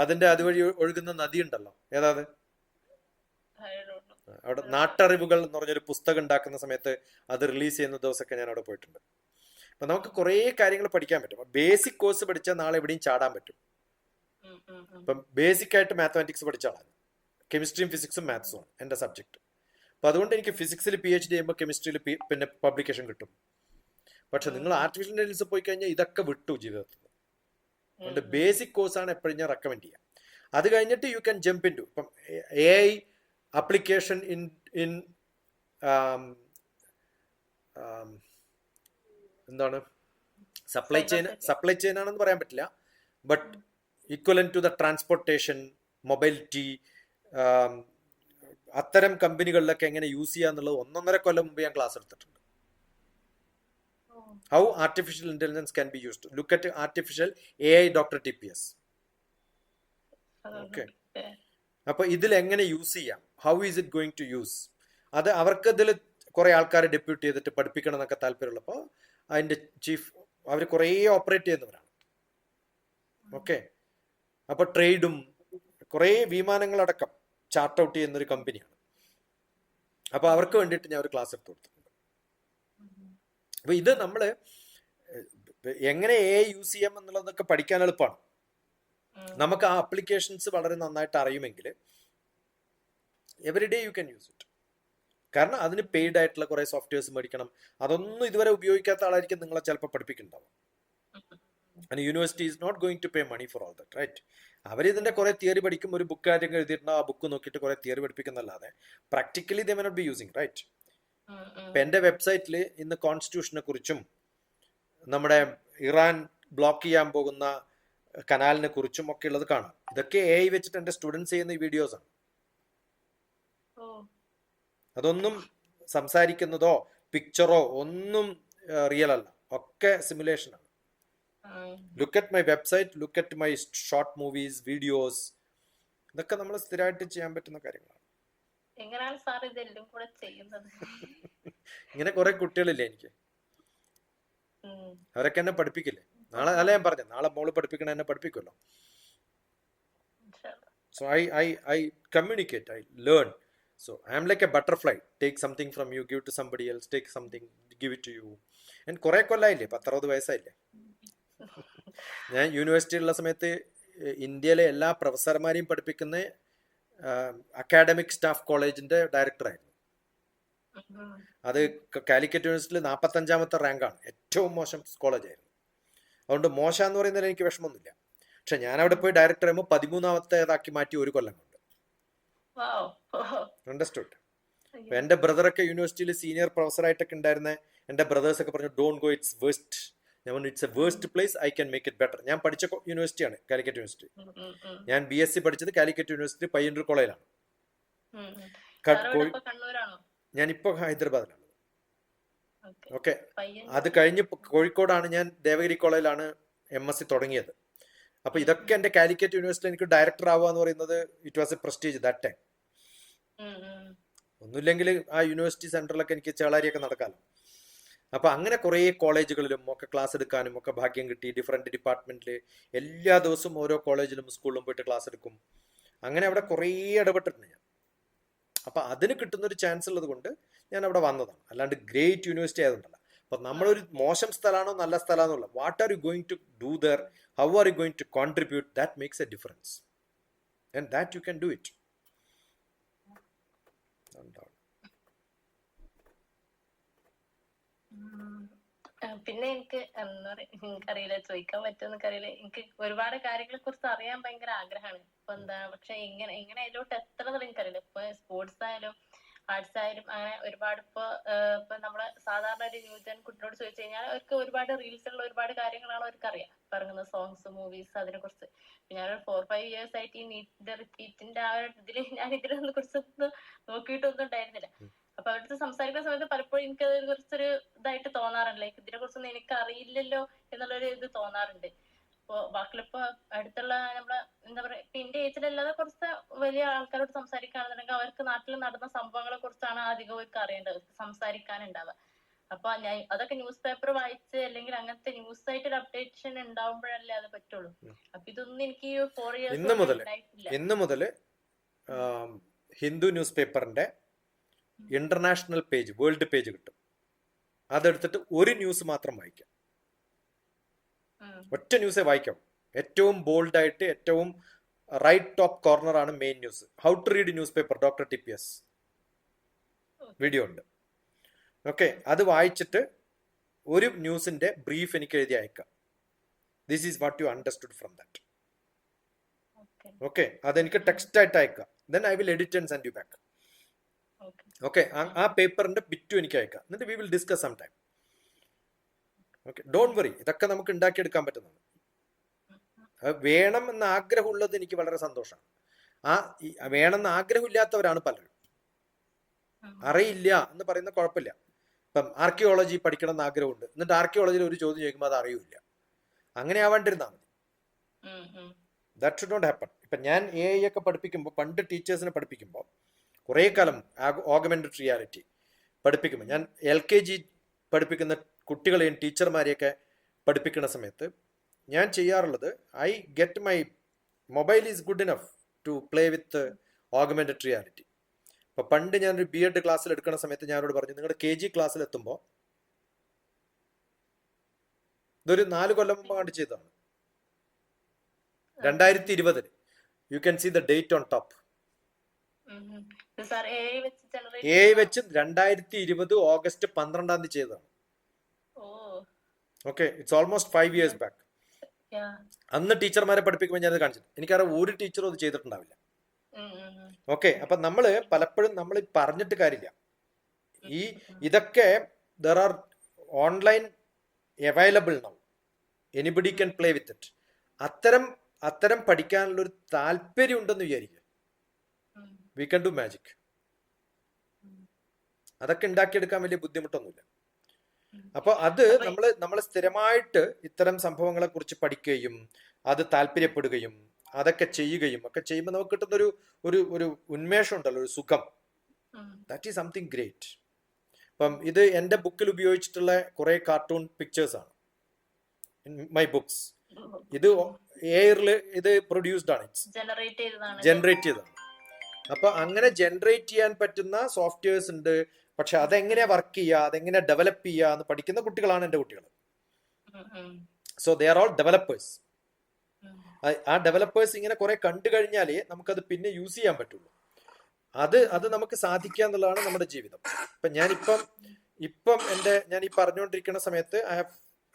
അതിന്റെ അതുവഴി ഒഴുകുന്ന നദി ഉണ്ടല്ലോ, ഏതാ അത്? അവിടെ നാട്ടറിവുകൾ എന്ന് പറഞ്ഞൊരു പുസ്തകം ഉണ്ടാക്കുന്ന സമയത്ത് അത് റിലീസ് ചെയ്യുന്ന ദിവസമൊക്കെ ഞാൻ അവിടെ പോയിട്ടുണ്ട്. അപ്പൊ നമുക്ക് കുറെ കാര്യങ്ങൾ പഠിക്കാൻ പറ്റും. ബേസിക് കോഴ്സ് പഠിച്ചാൽ നാളെ എവിടെയും ചാടാൻ പറ്റും. ഇപ്പം ബേസിക് ആയിട്ട് മാത്തമാറ്റിക്സ് പഠിച്ച ആളാണ്. കെമിസ്ട്രിയും ഫിസിക്സും മാത്സും ആണ് എന്റെ സബ്ജക്ട്. അപ്പൊ അതുകൊണ്ട് എനിക്ക് ഫിസിക്സിൽ PhD ചെയ്യുമ്പോൾ കെമിസ്ട്രിയിൽ പിന്നെ പബ്ലിക്കേഷൻ കിട്ടും. പക്ഷെ നിങ്ങൾ ആർട്ടിഫിഷ്യൽ ഇന്റലിജൻസ് പോയി കഴിഞ്ഞാൽ ഇതൊക്കെ വിട്ടു ജീവിതത്തിൽ. അതുകൊണ്ട് ബേസിക് കോഴ്സാണ് എപ്പോഴും ഞാൻ റെക്കമെൻഡ് ചെയ്യാം. അത് കഴിഞ്ഞിട്ട് you can jump into ഇപ്പം AI application in എന്താണ് സപ്ലൈ ചെയിൻ ആണെന്ന് പറയാൻ പറ്റില്ല. But equivalent to the transportation, mobility, അത്തരം കമ്പനികളിലൊക്കെ എങ്ങനെ യൂസ് ചെയ്യാന്നുള്ളത് 1.5 കൊല്ലം മുമ്പ് ഞാൻ ക്ലാസ് എടുത്തിട്ടുണ്ട്. How artificial intelligence can be used. Look at artificial AI Dr. TPS. Okay, അപ്പൊ ഇതിൽ എങ്ങനെ യൂസ് ചെയ്യാം, how is it going to use, അത് അവർക്ക് ഇതിൽ കുറെ ആൾക്കാരെ ഡെപ്യൂട്ട് ചെയ്തിട്ട് പഠിപ്പിക്കണം എന്നൊക്കെ താല്പര്യമുള്ളപ്പോൾ അതിന്റെ ചീഫ് അവർ കുറേ ഓപ്പറേറ്റ് ചെയ്യുന്നവരാണ്. ഓക്കെ, അപ്പൊ ട്രേഡും കുറേ വിമാനങ്ങളടക്കം ചാർട്ട് ഔട്ട് ചെയ്യുന്ന ഒരു കമ്പനിയാണ്. അപ്പൊ അവർക്ക് വേണ്ടിയിട്ട് ഞാൻ ഒരു ക്ലാസ് എടുത്തു കൊടുത്തിട്ടുണ്ട്. അപ്പൊ ഇത് നമ്മള് എങ്ങനെ യൂസ് ചെയ്യാം എന്നുള്ളതൊക്കെ പഠിക്കാൻ എളുപ്പമാണ്. നമുക്ക് ആ ആപ്ലിക്കേഷൻസ് വളരെ നന്നായിട്ട് അറിയുമെങ്കിൽ every day you can use it. കാരണം അതിന് പെയ്ഡ് ആയിട്ടുള്ള കുറെ സോഫ്റ്റ്വെയർസ് മേടിക്കണം. അതൊന്നും ഇതുവരെ ഉപയോഗിക്കാത്ത ആളായിരിക്കും നിങ്ങളെ ചിലപ്പോൾ പഠിപ്പിക്കുന്നുണ്ടാവും. And university is not going to pay money for all that, right? അവരിതിന്റെ കുറെ തിയറി പഠിക്കും, ഒരു ബുക്ക് കാര്യങ്ങൾ എഴുതിയിട്ടുണ്ടോ ആ ബുക്ക് നോക്കിയിട്ട് കുറെ തിയറി പഠിപ്പിക്കുന്നല്ലാതെ practically they may not be using, right? ഇപ്പൊ എന്റെ വെബ്സൈറ്റിൽ ഇന്ന് കോൺസ്റ്റിറ്റ്യൂഷനെ കുറിച്ചും നമ്മുടെ ഇറാൻ ബ്ലോക്ക് ചെയ്യാൻ പോകുന്ന കനാലിനെ കുറിച്ചും ഒക്കെ ഉള്ളത് കാണാം. ഇതൊക്കെ AI വെച്ചിട്ട് എന്റെ സ്റ്റുഡൻസ് ചെയ്യുന്ന ഈ വീഡിയോസ് ആണ്. അതൊന്നും സംസാരിക്കുന്നതോ പിക്ചറോ ഒന്നും റിയൽ അല്ല, ഒക്കെ സിമുലേഷൻ ആണ്. Look at my website, look at my short movies, videos, ഇതൊക്കെ നമ്മൾ സ്ഥിരമായിട്ട് ചെയ്യാൻ പറ്റുന്ന കാര്യങ്ങളാണ്. എങ്ങനെയാണ് സാർ ഇതെല്ലാം കൂടെ ചെയ്യുന്നത്? ഇങ്ങനെ കുറെ കുട്ടികളില്ലേ എനിക്ക്, അവരൊക്കെ എന്നെ പഠിപ്പിക്കില്ലേ? നാളെ അല്ല ഞാൻ പറഞ്ഞു, നാളെ മോള് പഠിപ്പിക്കണ എന്നെ പഠിപ്പിക്കുമല്ലോ. So I communicate, I learn. So I am like a butterfly. Take something from you, give to somebody else. Take something, give it to you. And കുറെ കൊല്ലായില്ലേ, 10-60 വയസ്സായില്ലേ. ഞാൻ യൂണിവേഴ്സിറ്റിയിലുള്ള സമയത്ത് ഇന്ത്യയിലെ എല്ലാ പ്രൊഫസർമാരെയും പഠിപ്പിക്കുന്ന അക്കാഡമിക് സ്റ്റാഫ് കോളേജിന്റെ ഡയറക്ടറായിരുന്നു. അത് കാലിക്കറ്റ് യൂണിവേഴ്സിറ്റിയിൽ 45ാമത്തെ റാങ്കാണ്, ഏറ്റവും മോശം കോളേജായിരുന്നു. അതുകൊണ്ട് മോശം എന്ന് പറയുന്നതിൽ എനിക്ക് വിഷമമൊന്നുമില്ല. പക്ഷെ ഞാൻ അവിടെ പോയി ഡയറക്ടർ ആകുമ്പോൾ 13ാമത്തേതാക്കി മാറ്റി ഒരു കൊല്ലം കൊണ്ട്. അണ്ടർസ്റ്റുഡ്? എന്റെ ബ്രദറൊക്കെ യൂണിവേഴ്സിറ്റിയിൽ സീനിയർ പ്രൊഫസറായിട്ടൊക്കെ ഉണ്ടായിരുന്ന എന്റെ ബ്രദേഴ്സ് ഒക്കെ പറഞ്ഞു ഡോണ്ട് ഗോ, ഇറ്റ്സ് വേസ്റ്റ്. ഞാൻ പറഞ്ഞു it's A waste place, I can make it better. ഞാൻ പഠിച്ച യൂണിവേഴ്സിറ്റിയാണ് കാലിക്കറ്റ് യൂണിവേഴ്സിറ്റി. ഞാൻ BSc പഠിച്ചത് കാലിക്കറ്റ് യൂണിവേഴ്സിറ്റി പയ്യന്നൂർ കോളേജിലാണ്. ഞാനിപ്പോ ഹൈദരാബാദിലാണ്. ഓക്കെ, അത് കഴിഞ്ഞ് കോഴിക്കോടാണ് ഞാൻ ദേവഗിരി കോളേജിലാണ് MSc തുടങ്ങിയത്. അപ്പൊ ഇതൊക്കെ എന്റെ കാലിക്കറ്റ് യൂണിവേഴ്സിറ്റി എനിക്ക് ഡയറക്ടർ ആവുക എന്ന് പറയുന്നത് it was A prestige that time. ഒന്നുമില്ലെങ്കിൽ ആ യൂണിവേഴ്സിറ്റി സെന്ററിലൊക്കെ എനിക്ക് ചേളാരിയൊക്കെ നടക്കാമല്ലോ. അപ്പൊ അങ്ങനെ കുറെ കോളേജുകളിലും ഒക്കെ ക്ലാസ് എടുക്കാനും ഒക്കെ ഭാഗ്യം കിട്ടി. ഡിഫറെന്റ് ഡിപ്പാർട്ട്മെന്റില് എല്ലാ ദിവസവും ഓരോ കോളേജിലും സ്കൂളിലും പോയിട്ട് ക്ലാസ് എടുക്കും. അങ്ങനെ അവിടെ കുറേ ഇടപെട്ടിട്ടുണ്ട് ഞാൻ. അപ്പൊ അതിന് കിട്ടുന്ന ഒരു ചാൻസ് ഉള്ളത് കൊണ്ട് ഞാൻ അവിടെ വന്നതാണ്, അല്ലാണ്ട് ഗ്രേറ്റ് യൂണിവേഴ്സിറ്റി ആയതുകൊണ്ടല്ല. അപ്പൊ നമ്മളൊരു മോശം സ്ഥലമാണോ നല്ല സ്ഥലമാണെന്നുള്ള, what are you going to do there, how are you going to contribute, that makes a difference, and that you can do it. പിന്നെ എനിക്ക് എനിക്കറിയില്ല, ചോദിക്കാൻ പറ്റുമെന്ന് അറിയില്ല. എനിക്ക് ഒരുപാട് കാര്യങ്ങളെ കുറിച്ച് അറിയാൻ ഭയങ്കര ആഗ്രഹമാണ്. ഇപ്പൊ എന്താ, പക്ഷെ എങ്ങനെ അതിലോട്ട് എത്ര എനിക്കറിയില്ല. ഇപ്പൊ സ്പോർട്സ് ആയാലും ആർട്സ് ആയാലും അങ്ങനെ ഒരുപാട്. ഇപ്പൊ നമ്മള് സാധാരണ ഒരു ന്യൂജൻ കുട്ടിയോട് ചോദിച്ചു കഴിഞ്ഞാൽ അവർക്ക് ഒരുപാട് റീൽസിലുള്ള ഒരുപാട് കാര്യങ്ങളാണ് അവർക്ക് അറിയാം, പറയുന്നത് സോങ്സ്, മൂവീസ്, അതിനെ കുറിച്ച്. ഞാനൊരു 4-5 years ആയിട്ട് ഈ നീറ്റിന്റെ റിപ്പീറ്റിന്റെ ആ ഒരു ഇതില് ഞാൻ ഇതിനെ കുറിച്ചൊന്നും നോക്കിയിട്ടൊന്നും ഉണ്ടായിരുന്നില്ല. അപ്പൊ അവരുടെ സംസാരിക്കുന്ന സമയത്ത് പലപ്പോഴും എനിക്ക് അതിനെ കുറിച്ചൊരു ഇതായിട്ട് തോന്നാറുണ്ട്, ലൈക്ക് ഇതിനെ കുറിച്ചൊന്നും എനിക്ക് അറിയില്ലല്ലോ എന്നുള്ളൊരു ഇത് തോന്നാറുണ്ട്. ഇപ്പൊ ബാക്കിലിപ്പോ അടുത്തുള്ള നമ്മളെ എന്താ പറയാ, ഇപ്പൊ എന്റെ ഏജിലല്ലാതെ കുറച്ച് വലിയ ആൾക്കാരോട് സംസാരിക്കുകയാണെന്നുണ്ടെങ്കിൽ അവർക്ക് നാട്ടിൽ നടന്ന സംഭവങ്ങളെ കുറിച്ചാണ് അധികം അവർക്ക് അറിയേണ്ടത്, സംസാരിക്കാനുണ്ടാവുക. അപ്പൊ ഞാൻ അതൊക്കെ ന്യൂസ് പേപ്പർ വായിച്ച് അല്ലെങ്കിൽ അങ്ങനത്തെ ന്യൂസ് ആയിട്ട് ഒരു അപ്ഡേഷൻ ഉണ്ടാവുമ്പോഴല്ലേ അത് പറ്റുള്ളൂ. അപ്പൊ ഇതൊന്നും എനിക്ക് 4 years ഇന്ന് മുതൽ ഹിന്ദു ന്യൂസ് പേപ്പറിന്റെ ഇന്റർനാഷണൽ പേജ്, വേൾഡ് പേജ് കിട്ടും. അതെടുത്തിട്ട് ഒരു ന്യൂസ് മാത്രം വായിക്കാം, ഒറ്റ ന്യൂസേ വായിക്കാം. ഏറ്റവും ബോൾഡ് ആയിട്ട് ഏറ്റവും റൈറ്റ് ടോപ്പ് കോർണർ ആണ് main news. How to read news paper, doctor TPS video ഉണ്ട്. ഓക്കെ, അത് വായിച്ചിട്ട് ഒരു ന്യൂസിന്റെ ബ്രീഫ് എനിക്ക് എഴുതി അയക്കാം. This is what you understood from that. Okay, അതെനിക്ക് ടെക്സ്റ്റ് ആയിട്ട് അയക്കാം. Then I will edit and send you back. Okay, ആ പേപ്പറിന്റെ ബിറ്റും എനിക്ക് അയക്കാം. എന്നിട്ട് we will discuss some time. Okay, don't worry, ഇതൊക്കെ നമുക്ക് ഉണ്ടാക്കിയെടുക്കാൻ പറ്റുന്നതാണ്. വേണം എന്ന ആഗ്രഹമുള്ളത് എനിക്ക് വളരെ സന്തോഷമാണ്. വേണമെന്ന് ആഗ്രഹമില്ലാത്തവരാണ് പലരും. അറിയില്ല എന്ന് പറയുന്ന കുഴപ്പമില്ല. ഇപ്പം ആർക്കിയോളജി പഠിക്കണം എന്ന് ആഗ്രഹമുണ്ട്, എന്നിട്ട് ആർക്കിയോളജിയിൽ ഒരു ചോദ്യം ചോദിക്കുമ്പോൾ അത് അറിയില്ല. അങ്ങനെ ആവാണ്ടിരുന്നാൽ മതി. That should not happen. ഇപ്പം ഞാൻ AI ഒക്കെ പഠിപ്പിക്കുമ്പോൾ, പണ്ട് ടീച്ചേഴ്സിനെ പഠിപ്പിക്കുമ്പോൾ കുറേ കാലം ഓഗ്മെന്റഡ് റിയാലിറ്റി പഠിപ്പിക്കുമ്പോൾ, ഞാൻ LKG പഠിപ്പിക്കുന്ന കുട്ടികളെയും ടീച്ചർമാരെയൊക്കെ പഠിപ്പിക്കുന്ന സമയത്ത് ഞാൻ ചെയ്യാറുള്ളത്, I get my mobile is good enough to play with augmented reality. അപ്പോൾ പണ്ട് ഞാനൊരു BEd ക്ലാസ്സിൽ എടുക്കുന്ന സമയത്ത് ഞാനോട് പറഞ്ഞു, നിങ്ങളുടെ KG ക്ലാസ്സിൽ എത്തുമ്പോൾ, ഇതൊരു 4 കൊല്ലം മുമ്പ് കണ്ടു ചെയ്തതാണ്, 2020. You can see the date on top. AI വെച്ച് 2020 ഓഗസ്റ്റ് 12 ചെയ്തതാണ്. Okay, it's almost 5 years back. അന്ന് ടീച്ചർമാരെ പഠിപ്പിക്കുമ്പോൾ ഞാനത് കാണിച്ചത്, എനിക്കറിയാം ഒരു ടീച്ചറും അത് ചെയ്തിട്ടുണ്ടാവില്ല. ഓക്കെ, അപ്പൊ നമ്മള് പലപ്പോഴും നമ്മൾ പറഞ്ഞിട്ട് കാര്യമില്ല. ഇതൊക്കെ there are online available now, anybody can play with it. അത്തരം പഠിക്കാനുള്ള ഒരു താല്പര്യം ഉണ്ടെന്ന് വിചാരിക്കുക, വി കൻ ഡു മാജിക്. അതൊക്കെ ഉണ്ടാക്കിയെടുക്കാൻ വലിയ ബുദ്ധിമുട്ടൊന്നുമില്ല. അപ്പൊ അത് നമ്മൾ സ്ഥിരമായിട്ട് ഇത്തരം സംഭവങ്ങളെ കുറിച്ച് പഠിക്കുകയും അത് താല്പര്യപ്പെടുകയും അതൊക്കെ ചെയ്യുകയും ഒക്കെ ചെയ്യുമ്പോൾ നമുക്ക് കിട്ടുന്ന ഒരു ഉന്മേഷം ഉണ്ടല്ലോ, ഒരു സുഖം. That is something great. അപ്പം ഇത് എൻ്റെ ബുക്കിൽ ഉപയോഗിച്ചിട്ടുള്ള കുറെ കാർട്ടൂൺ പിക്ചേഴ്സ് ആണ്, മൈ ബുക്സ്. ഇത് എയറിൽ ഇത് പ്രൊഡ്യൂസ്ഡ് ആണ്, ജനറേറ്റ് ചെയ്തതാണ്. അപ്പൊ അങ്ങനെ ജനറേറ്റ് ചെയ്യാൻ പറ്റുന്ന സോഫ്റ്റ്വെയർസ് ഉണ്ട്. പക്ഷെ അതെങ്ങനെയാ വർക്ക് ചെയ്യുക, അതെങ്ങനെ ഡെവലപ്പ് ചെയ്യുക എന്ന് പഠിക്കുന്ന കുട്ടികളാണ് എൻ്റെ കുട്ടികൾ. So they are all developers. ആ ഡെവലപ്പേഴ്സ് ഇങ്ങനെ കുറെ കണ്ടു കഴിഞ്ഞാലേ നമുക്കത് പിന്നെ യൂസ് ചെയ്യാൻ പറ്റുള്ളൂ. അത് നമുക്ക് സാധിക്കുക എന്നുള്ളതാണ് നമ്മുടെ ജീവിതം. ഇപ്പൊ ഇപ്പം ഞാൻ ഈ പറഞ്ഞുകൊണ്ടിരിക്കുന്ന സമയത്ത് I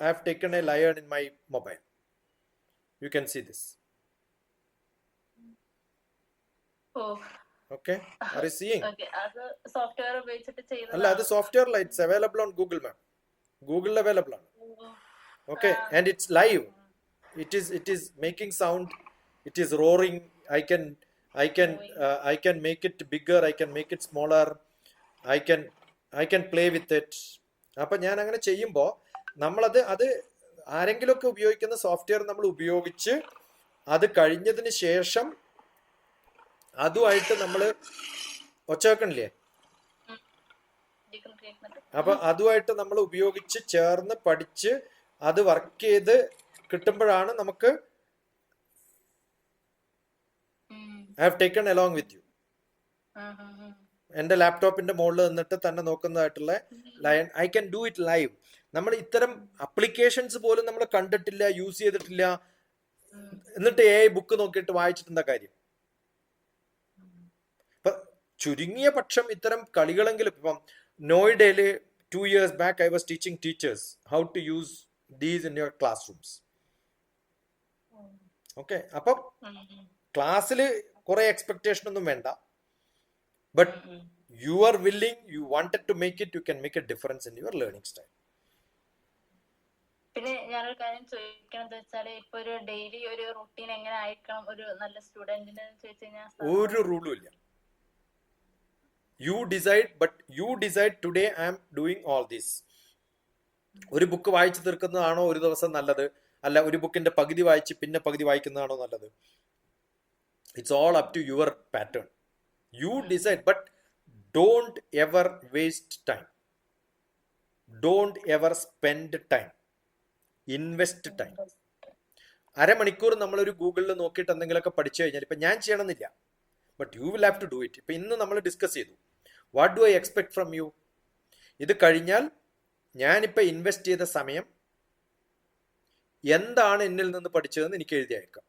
have taken a lion in my mobile. You can see this. Okay, are you seeing? അത് സോഫ്റ്റ്വെയർ ഉപയോഗിച്ചിട്ട് ചെയ്യുന്നത് അല്ല, അത് സോഫ്റ്റ്വെയർ അല്ല, it's available on Google map. ഗൂഗിളിൽ അവൈലബിൾ ആണ്. Okay, and it's live. It is making sound. It is roaring. I can make it bigger. I can make it smaller. I can play with it. അപ്പൊ ഞാൻ അങ്ങനെ ചെയ്യുമ്പോൾ നമ്മളത് ആരെങ്കിലുമൊക്കെ ഉപയോഗിക്കുന്ന software നമ്മൾ ഉപയോഗിച്ച് അത് കഴിഞ്ഞതിന് ശേഷം അതുമായിട്ട് നമ്മൾ ഒച്ച വെക്കണില്ലേ, അപ്പൊ അതുമായിട്ട് നമ്മൾ ഉപയോഗിച്ച് ചേർന്ന് പഠിച്ച് അത് വർക്ക് ചെയ്ത് കിട്ടുമ്പോഴാണ് നമുക്ക് I have taken along with you. എന്റെ ലാപ്ടോപ്പിന്റെ മുകളിൽ നിന്നിട്ട് തന്നെ നോക്കുന്നതായിട്ടുള്ള lion, I can do it live. നമ്മൾ ഇത്തരം അപ്ലിക്കേഷൻസ് പോലും നമ്മൾ കണ്ടിട്ടില്ല, യൂസ് ചെയ്തിട്ടില്ല. എന്നിട്ട് AI ബുക്ക് നോക്കിയിട്ട് വായിച്ചിട്ട് എന്താ കാര്യം? ഇപ്പൊ ചുരുങ്ങിയ പക്ഷം ഇത്തരം കളികളെങ്കിലും, ഇപ്പം നോയിഡയില് 2 years back I was teaching teachers how to use these in your classrooms. Okay, അപ്പം ക്ലാസ്സിൽ കുറെ എക്സ്പെക്ടേഷൻ ഒന്നും വേണ്ട. But you are willing, you wanted to make it, you can make a difference in your learning style. പിന്നെ ഞാനൊരു കാര്യം ചോദിക്കണമെന്ന് വെച്ചാല്, ഇപ്പൊ ഒരു ഡെയിലി ഒരു റൂട്ടീൻ എങ്ങനെ ആയിരിക്കണം ഒരു നല്ല സ്റ്റുഡന്റിന് ചോദിച്ചു കഴിഞ്ഞാൽ? ഒരു റൂളും ഇല്ല. You decide today I am doing all these. ഒരു ബുക്ക് വായിച്ചു തീർക്കുന്നതാണോ ഒരു ദിവസം നല്ലത്, അല്ല ഒരു ബുക്കിന്റെ പകുതി വായിച്ച് പിന്നെ പകുതി വായിക്കുന്നതാണോ നല്ലത്? It's all up to your pattern. You decide, but don't ever waste time. Don't ever spend time. Invest time. അരമണിക്കൂർ നമ്മളൊരു ഗൂഗിളിൽ നോക്കിയിട്ട് എന്തെങ്കിലുമൊക്കെ പഠിച്ചു കഴിഞ്ഞാൽ, ഇപ്പൊ ഞാൻ ചെയ്യണമെന്നില്ല, but you will have to do it. ഇപ്പൊ ഇന്ന് നമ്മൾ ഡിസ്കസ് ചെയ്തു, what do I expect from you? ഇത് കഴിഞ്ഞാൽ ഞാനിപ്പോൾ ഇൻവെസ്റ്റ് ചെയ്ത സമയം എന്താണ് എന്നിൽ നിന്ന് പഠിച്ചതെന്ന് എനിക്ക് എഴുതി അയക്കാം.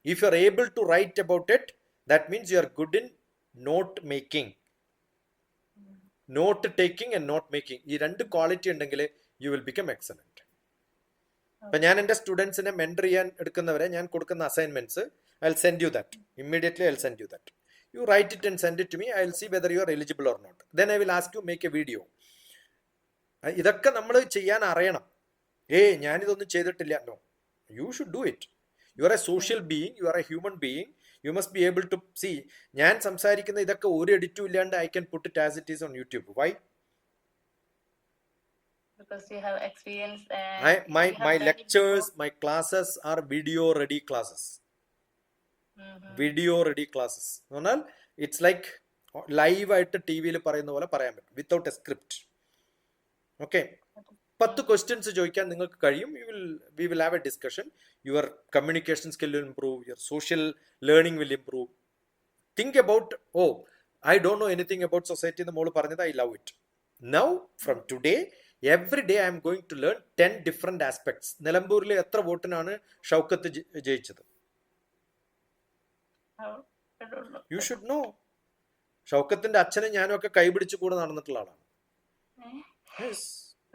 If you are able to write about it, that means you are good in note making. Note taking and note making, ഈ രണ്ട് ക്വാളിറ്റി ഉണ്ടെങ്കിൽ യു വിൽ ബിക്കം എക്സലന്റ്. അപ്പൊ ഞാൻ എൻ്റെ സ്റ്റുഡൻസിനെ മെന്റർ ചെയ്യാൻ എടുക്കുന്നവരെ ഞാൻ കൊടുക്കുന്ന assignments, I will send you that immediately. I will send you that. You write it and send it to me. I will see whether you are eligible or not. Then I will ask you make a video. ഇതൊക്കെ നമ്മൾ ചെയ്യാൻ അറിയണം. ഞാനിതൊന്നും ചെയ്തിട്ടില്ല. No, you should do it. You are a social being. You are a human being. You must be able to see. ഞാൻ സംസാരിക്കുന്ന ഇതൊക്കെ ഒരു എഡിറ്റും ഇല്ലാണ്ട് I can put it as it is on YouTube. Why? because you have experience and My you have done it lectures, before. my classes are video ready classes. Video ready classes എന്ന് പറഞ്ഞാൽ it's like ലൈവായിട്ട് T വിയിൽ പറയുന്ന പോലെ പറയാൻ പറ്റും without a script. Okay, 10 questions ചോദിക്കാൻ നിങ്ങൾക്ക് കഴിയും. We will have a discussion. Your communication skill will improve, your social learning will improve. Think about, oh I don't know anything about society എന്ന് മോള് പറഞ്ഞത്, I love it. Now from today every day I M going to learn 10 different aspects. നിലമ്പൂരിൽ എത്ര വോട്ടിനാണ് ഷൗക്കത്ത് ജയിച്ചത്? I don't know. You should know. ഷൗക്കത്തിന്റെ അച്ഛനും ഞാനും ഒക്കെ കൈപിടിച്ച് കൂടെ നടന്നിട്ടുള്ള ആളാണ്. Yes.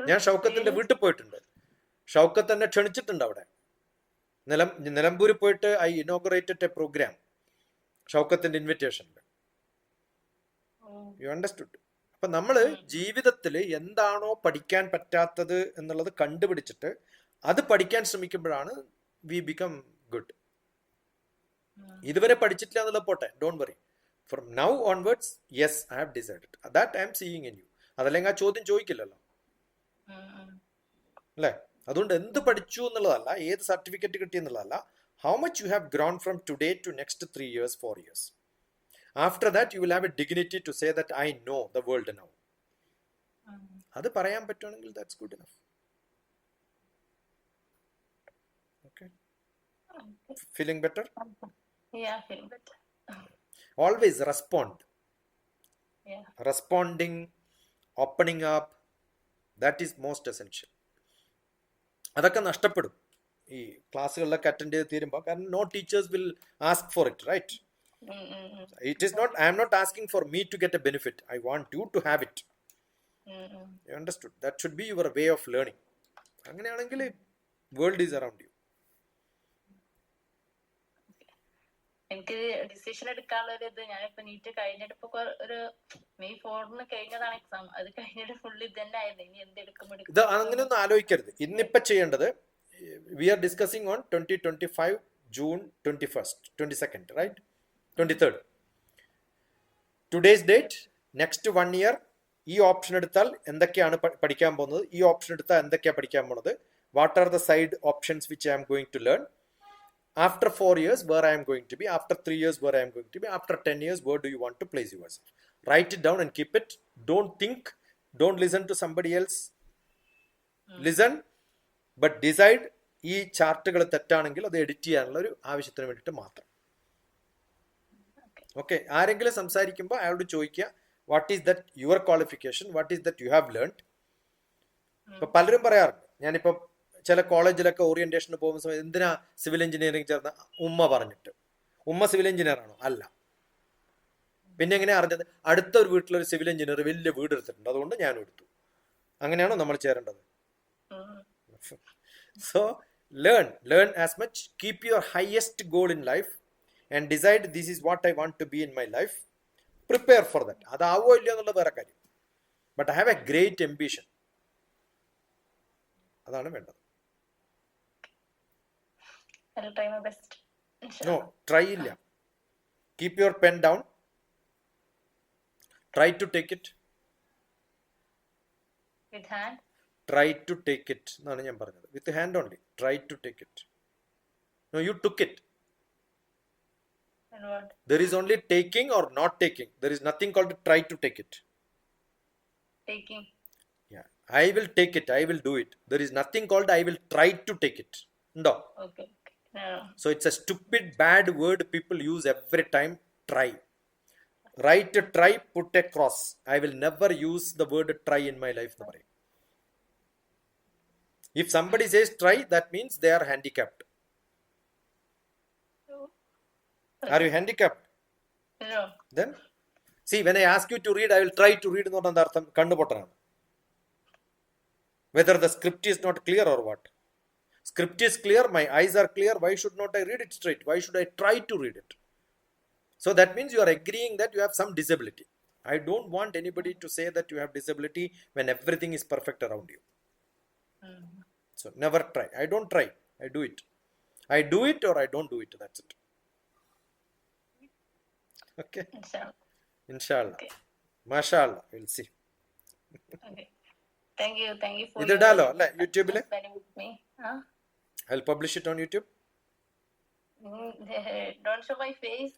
ഞാൻ ഷൗക്കത്തിന്റെ വീട്ടിൽ പോയിട്ടുണ്ട്. ഷൗക്കത്ത് എന്നെ ക്ഷണിച്ചിട്ടുണ്ട് അവിടെ. നിലമ്പൂരിൽ പോയിട്ട് ഐ ഇനോഗ്രേറ്റഡ് എ പ്രോഗ്രാം ഷൗക്കത്തിന്റെ ഇൻവിറ്റേഷനിൽ. You understood? അപ്പൊ നമ്മള് ജീവിതത്തിൽ എന്താണോ പഠിക്കാൻ പറ്റാത്തത് എന്നുള്ളത് കണ്ടുപിടിച്ചിട്ട് അത് പഠിക്കാൻ ശ്രമിക്കുമ്പോഴാണ് വി ബിക്കം ഗുഡ്. ഇതുവരെ പഠിച്ചിട്ടില്ല എന്നുള്ളത് പോട്ടെ, don't worry. From now onwards, yes I have decided that I am seeing in you. അതല്ലെങ്കിൽ ആ ചോദ്യം ചോദിക്കില്ലല്ലോ, അല്ലേ? അതുകൊണ്ട് എന്ത് പഠിച്ചു എന്നുള്ളതല്ല, ഏത് സർട്ടിഫിക്കറ്റ് കിട്ടി എന്നുള്ളതല്ല, how much you have grown from today to next 3 years 4 years. After that you will have a dignity to say that I know the world now. അത് പറയാൻ പറ്റുവാണെങ്കിൽ that's good enough. Okay, feeling better? Yeah, feeling better. Always respond. Yeah. Responding, opening up, that is most essential. അതൊക്കെ നഷ്ടപ്പെടും ഈ ക്ലാസ്സുകളിലൊക്കെ attend ചെയ്ത് തീരുമ്പോൾ. കാരണം no teachers will ask for it, right? It is not, I am not asking for me to get a benefit, I want you to have it. You understood? That should be your way of learning. അങ്ങനെയാണെങ്കിൽ world is around you. എനിക്ക് decision എടുക്കാനുള്ള ഒരു ഇത്, ഞാനിപ്പോ NEET കഴിഞ്ഞിട്ട് ഇപ്പൊ ഒരു May 4 കഴിഞ്ഞതാണ് എക്സാം. അത് കഴിഞ്ഞിട്ട് ഫുള്ള് ഇത് തന്നെ ആയിരുന്നു. ഇനി എന്തെടുക്കും ഇത് അങ്ങനെയൊന്നും ആലോചിക്കരുത്. ഇന്നിപ്പോ ചെയ്യേണ്ടത്, we are discussing on 2025 June 21st 22nd, right? 23rd today's date. Next 1 year ഈ ഓപ്ഷൻ എടുത്താൽ എന്തൊക്കെയാണ് പഠിക്കാൻ പോകുന്നത്, ഈ ഓപ്ഷൻ എടുത്താൽ എന്തൊക്കെയാണ് പഠിക്കാൻ പോകുന്നത്, what are the side options which I M going to learn. After 4 years, where I am going to be. After 3 years, where I am going to be. After 10 years, where do you want to place yourself? Write it down and keep it. Don't think. Don't listen to somebody else. Listen, but decide. ഈ ചാർട്ടുകൾ തെറ്റാണെങ്കിൽ അത് edit ചെയ്യാനുള്ള ഒരു ആവശ്യത്തിന് വേണ്ടിയിട്ട് മാത്രം. Okay, ആരെങ്കിലും സംസാരിക്കുമ്പോൾ അയാളോട് ചോദിക്കുക, what is that your qualification, what is that you have learned. ഇപ്പൊ പലരും പറയാറുണ്ട്, ഞാനിപ്പോ ചില കോളേജിലൊക്കെ ഓറിയന്റേഷന് പോകുന്ന സമയത്ത്, എന്തിനാ സിവിൽ എഞ്ചിനീയറിംഗ് ചേർന്ന? ഉമ്മ പറഞ്ഞിട്ട്. ഉമ്മ സിവിൽ എഞ്ചിനീയർ ആണോ? അല്ല. പിന്നെ എങ്ങനെയാ അറിഞ്ഞത്? അടുത്തൊരു വീട്ടിലൊരു സിവിൽ എഞ്ചിനീയർ വലിയ വീട് എടുത്തിട്ടുണ്ട്, അതുകൊണ്ട് ഞാനും എടുത്തു. അങ്ങനെയാണോ നമ്മൾ ചേരേണ്ടത്? So learn as much, keep your highest goal in life and decide this is what I want to be in my life. Prepare for that. അതാവോ ഇല്ലയോ എന്നുള്ള വേറെ കാര്യം. But I have a great ambition. അതാണ് വേണ്ടത്. I'll try my best. No, try ഇല്ല. Keep your pen down. Try to take it. With hand? Try to take it എന്നാണ് ഞാൻ പറഞ്ഞത്. With hand only. Try to take it. No, you took it. And what? There is only taking or not taking. There is nothing called try to take it. Taking. Yeah. I will take it. I will do it. There is nothing called I will try to take it. No. Okay. No. So it's a stupid, bad word people use every time. Try. Write a try, put a cross. I will never use the word try in my life. If somebody says try, that means they are handicapped. Are you handicapped? No. Then see, when I ask you to read, I will try to read. Whether the script is not clear or what. Script is clear, my eyes are clear, why should not I read it straight? Why should I try to read it? So that means you are agreeing that you have some disability. I don't want anybody to say that you have disability when everything is perfect around you. So never try. I don't try. I do it. I do it or I don't do it. That's it. Okay. Inshallah. Inshallah. Okay. Mashallah. We'll see. Okay. Thank you for ഇത് ഇടാലോ അല്ലെ യൂട്യൂബില്? spending with me. Huh? I'll publish it on YouTube. Don't show my face.